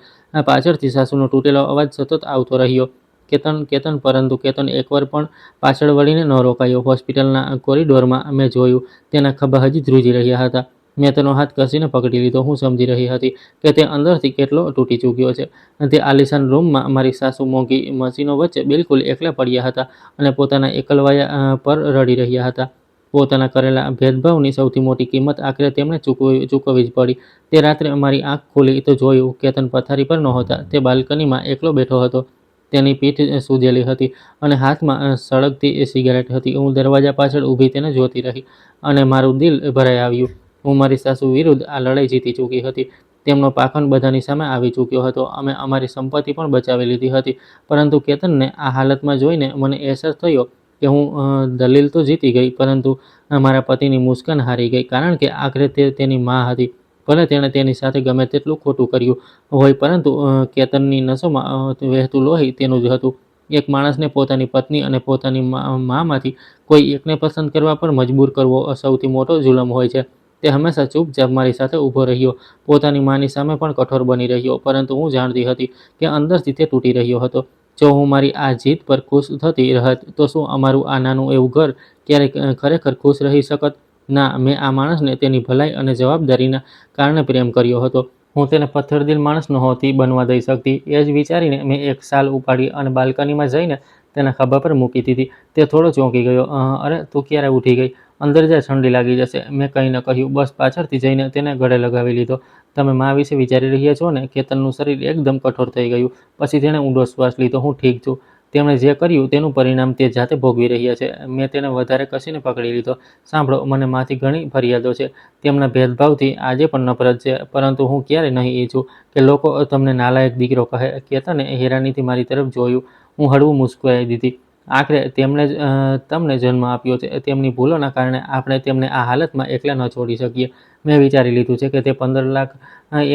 પાછળથી સાસુનો તૂટેલો અવાજ સતત આવતો રહ્યો, કેતન કેતન. પરંતુ કેતન એકવાર પણ પાછળ વળીને ન રોકાયો. હોસ્પિટલના કોરિડોરમાં મેં જોયું, તેના ખભા હજી ધ્રુજી રહ્યા હતા. મેં તેનો હાથ કસીને પકડી લીધો. હું સમજી રહી હતી કે તે અંદરથી કેટલો તૂટી ચૂક્યો છે. તે આલિશાન રૂમમાં મારી સાસુ મોંઘી મશીનો વચ્ચે બિલકુલ એકલા પડ્યા હતા અને પોતાના એકલવાયા પર રડી રહ્યા હતા. પોતાના કરેલા ભેદભાવની સૌથી મોટી કિંમત આખરે તેમણે ચૂકવવી જ પડી. તે રાત્રે મારી આંખ ખુલી તો જોયું, કેતન પથારી પર નહોતા. તે બાલ્કનીમાં એકલો બેઠો હતો. તેની પીઠ સૂજેલી હતી અને હાથમાં સળગતી સિગારેટ હતી. હું દરવાજા પાછળ ઊભી તેને જોતી રહી અને મારું દિલ ભરાઈ આવ્યું. હું મારી સાસુ વિરુદ્ધ આ લડાઈ જીતી ચૂકી હતી. તેમનો પાખંડ બધાની સામે આવી ચૂક્યો હતો. અમે અમારી સંપત્તિ પણ બચાવી લીધી હતી. પરંતુ કેતનને આ હાલતમાં જોઈને મને અહેસાસ થયો કે હું દલીલ તો જીતી ગઈ, પરંતુ મારા પતિની મુસ્કાન હારી ગઈ. કારણ કે આખરે તે તેની માં હતી. ભલે તેણે તેની સાથે ગમે તેટલું ખોટું કર્યું હોય, પરંતુ કેતનની નસોમાં વહેતું લોહી તેનું જ હતું. એક માણસને પોતાની પત્ની અને પોતાની મામાંથી કોઈ એકને પસંદ કરવા પર મજબૂર કરવો સૌથી મોટો જુલમ હોય છે. તે હંમેશા ચૂપચાપ મારી સાથે ઊભો રહ્યો, પોતાની માની સામે પણ કઠોર બની રહ્યો. પરંતુ હું જાણતી હતી કે અંદરથી તે તૂટી રહ્યો હતો. જો હું મારી આ જીત પર ખુશ થતી રહત, તો શું અમારું આ નાનું એવું ઘર ક્યારેય ખરેખર ખુશ રહી શકત? ના, મેં આ માણસને તેની ભલાઈ અને જવાબદારીના કારણે પ્રેમ કર્યો હતો. હું તેને પથ્થરદિલ માણસ નહોતી બનવા દઈ શકતી. એ જ વિચારીને મેં એક શાલ ઉપાડી અને બાલ્કનીમાં જઈને તેના ખભા પર મૂકી દીધી. તે થોડો ચોંકી ગયો. અરે, તું ક્યારે ઉઠી ગઈ? અંદર જા, ઠંડી લાગી જશે. મેં કંઈ ન કહ્યું, બસ પાછળથી જઈને તેને ગળે લગાવી લીધો. તમે મા વિશે વિચારી રહ્યા છો ને? કેતનનું શરીર એકદમ કઠોર થઈ ગયું. પછી તેણે ઊંડો શ્વાસ લીધો. હું ઠીક છું. તેમણે જે કર્યું તેનું પરિણામ તે જાતે ભોગવી રહ્યા છે. મેં તેને વધારે કસીને પકડી લીધો. સાંભળો, મને માથી ઘણી ફરિયાદો છે. તેમના ભેદભાવથી આજે પણ નફરત છે. પરંતુ હું ક્યારેય નહીં ઈચ્છું કે લોકો તમને નાલાયક દીકરો કહે. કેતને હેરાનીથી મારી તરફ જોયું. હું હળવું મુસ્કરાઈ દીધી. આખરે તેમણે જ તમને જન્મ આપ્યો છે. તેમની ભૂલોના કારણે આપણે તેમને આ હાલતમાં એકલા ન છોડી શકીએ. મેં વિચારી લીધું છે કે તે 15 લાખ,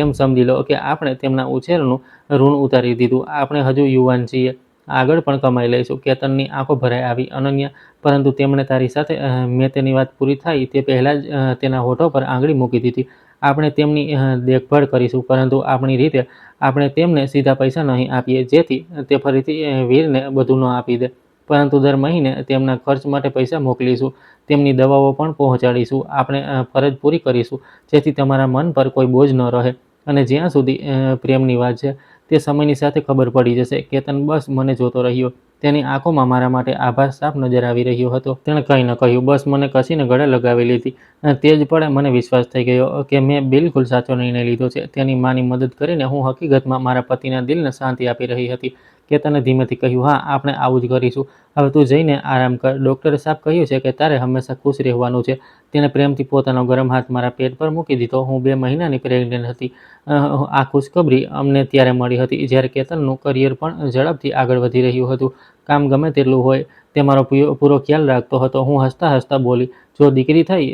એમ સમજી લો કે આપણે તેમના ઉછેરનું ઋણ ઉતારી દીધું. આપણે હજુ યુવાન છીએ, આગળ પણ કમાઈ લઈશું. કેતનની આંખો ભરાઈ આવી. અનન્યા, પરંતુ તેમણે તારી સાથે મેં તેની વાત પૂરી થાય તે પહેલાં જ તેના હોઠો પર આંગળી મૂકી દીધી. આપણે તેમની દેખભાળ કરીશું, પરંતુ આપણી રીતે. આપણે તેમને સીધા પૈસા નહીં આપીએ, જેથી તે ફરીથી વીરને બધું ન આપી દે. પરંતુ દર મહિને તેમના ખર્ચ માટે પૈસા મોકલીશું. તેમની દવાઓ પણ પહોંચાડીશું. આપણે ફરજ પૂરી કરીશું, જેથી તમારા મન પર કોઈ બોજ ન રહે. અને જ્યાં સુધી પ્રેમની વાત છે, તે સમયની સાથે ખબર પડી જશે. કેતન બસ મને જોતો રહ્યો. તેની આંખોમાં મારા માટે આભાર સાફ નજર આવી રહ્યો હતો. તેણે કંઈ ન કહ્યું, બસ મને કસીને ગળે લગાવી લીધી. તે જ પળે મને વિશ્વાસ થઈ ગયો કે મેં બિલકુલ સાચો નિર્ણય લીધો છે. તેની માની મદદ કરીને હું હકીકતમાં મારા પતિના દિલને શાંતિ આપી રહી હતી. કેતને ધીમેથી કહ્યું, હા, આપણે આવું જ કરીશું. હવે તું જઈને આરામ કર. ડૉક્ટરે સાફ કહ્યું છે કે તારે હંમેશા ખુશ રહેવાનું છે. તેણે પ્રેમથી પોતાનો ગરમ હાથ મારા પેટ પર મૂકી દીધો. હું 2 મહિનાની પ્રેગ્નન્ટ હતી. આ ખુશખબરી અમને ત્યારે મળી હતી જ્યારે કેતનનું કરિયર પણ ઝડપથી આગળ વધી રહ્યું હતું. કામ ગમે તેટલું હોય, તે મારો પૂરો ખ્યાલ રાખતો હતો. હું હસતા હસતા બોલી, જો દીકરી થઈ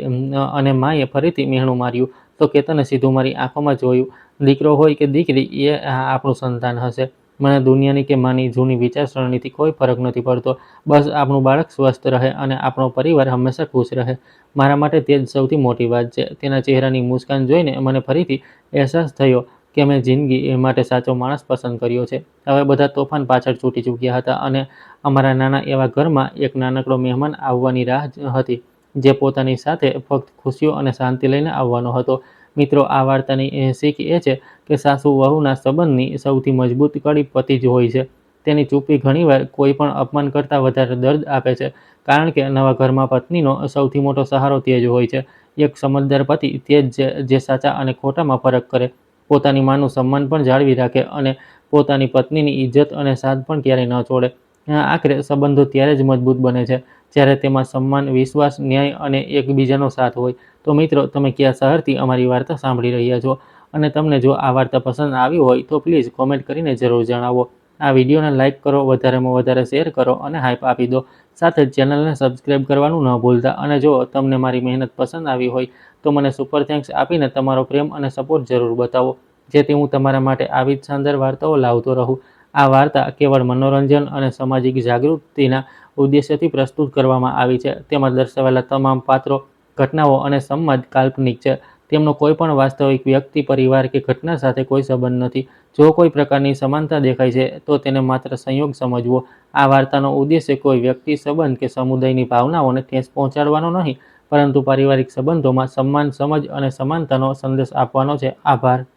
અને માએ ફરીથી મહેણું માર્યું, તો કેતને સીધું મારી આંખોમાં જોયું. દીકરો હોય કે દીકરી, એ આપણું સંતાન હશે. મને દુનિયાની કે માની જૂની વિચારસરણીથી કોઈ ફરક નથી પડતો. બસ આપણું બાળક સ્વસ્થ રહે અને આપણો પરિવાર હંમેશા ખુશ રહે. મારા માટે તે જ સૌથી મોટી વાત છે. તેના ચહેરાની મુસ્કાન જોઈને મને ફરીથી અહેસાસ થયો કે મેં જિંદગી માટે સાચો માણસ પસંદ કર્યો છે. હવે બધા તોફાન પાછળ છૂટી ચૂક્યા હતા અને અમારા નાના એવા ઘરમાં એક નાનકડો મહેમાન આવવાની રાહ હતી, જે પોતાની સાથે ફક્ત ખુશીઓ અને શાંતિ લઈને આવવાનો હતો. મિત્રો, આ વાર્તાની શીખ એ છે કે સાસુ વહુના સંબંધની સૌથી મજબૂત કડી પતિ જ હોય છે. તેની ચૂપ્પી ઘણીવાર કોઈ પણ અપમાન કરતાં વધારે દર્દ આપે છે, કારણ કે નવા ઘરમાં પત્નીનો સૌથી મોટો સહારો તે જ હોય છે. એક સમજદાર પતિ તે જ છે જે સાચા અને ખોટામાં ફરક કરે, પોતાની માનું સન્માન પણ જાળવી રાખે અને પોતાની પત્નીની ઇજ્જત અને સાથ પણ ક્યારેય ન છોડે. આખરે સંબંધો ત્યારે જ મજબૂત બને છે જ્યારે તેમાં સન્માન, વિશ્વાસ, ન્યાય અને એકબીજાનો સાથ હોય. તો મિત્રો, તમે કયા શહેરથી અમારી વાર્તા સાંભળી રહ્યા છો અને તમને જો આ વાર્તા પસંદ આવી હોય તો પ્લીઝ કોમેન્ટ કરીને જરૂર જણાવો. આ વિડીયોને લાઇક કરો, વધારેમાં વધારે શેર કરો અને હાઈપ આપી દો. સાથે જ ચેનલને સબસ્ક્રાઈબ કરવાનું ન ભૂલતા. અને જો તમને મારી મહેનત પસંદ આવી હોય તો મને સુપર થેન્ક્સ આપીને તમારો પ્રેમ અને સપોર્ટ જરૂર બતાવો, જેથી હું તમારા માટે આવી જ શાનદાર વાર્તાઓ લાવતો રહું. આ વાર્તા કેવળ મનોરંજન અને સામાજિક જાગૃતિના ઉદ્દેશ્યથી પ્રસ્તુત કરવામાં આવી છે. તેમાં દર્શાવેલા તમામ પાત્રો, ઘટનાઓ અને સંવાદ કાલ્પનિક છે. તેમનો કોઈ પણ વાસ્તવિક વ્યક્તિ, પરિવાર કે ઘટના સાથે કોઈ સંબંધ નથી. જો કોઈ પ્રકારની સમાનતા દેખાય છે તો તેને માત્ર સંયોગ સમજવો. આ વાર્તાનો ઉદ્દેશ્ય કોઈ વ્યક્તિ, સંબંધ કે સમુદાયની ભાવનાઓને ઠેસ પહોંચાડવાનો નહીં, પરંતુ પારિવારિક સંબંધોમાં સન્માન, સમજ અને સમાનતાનો સંદેશ આપવાનો છે. આભાર.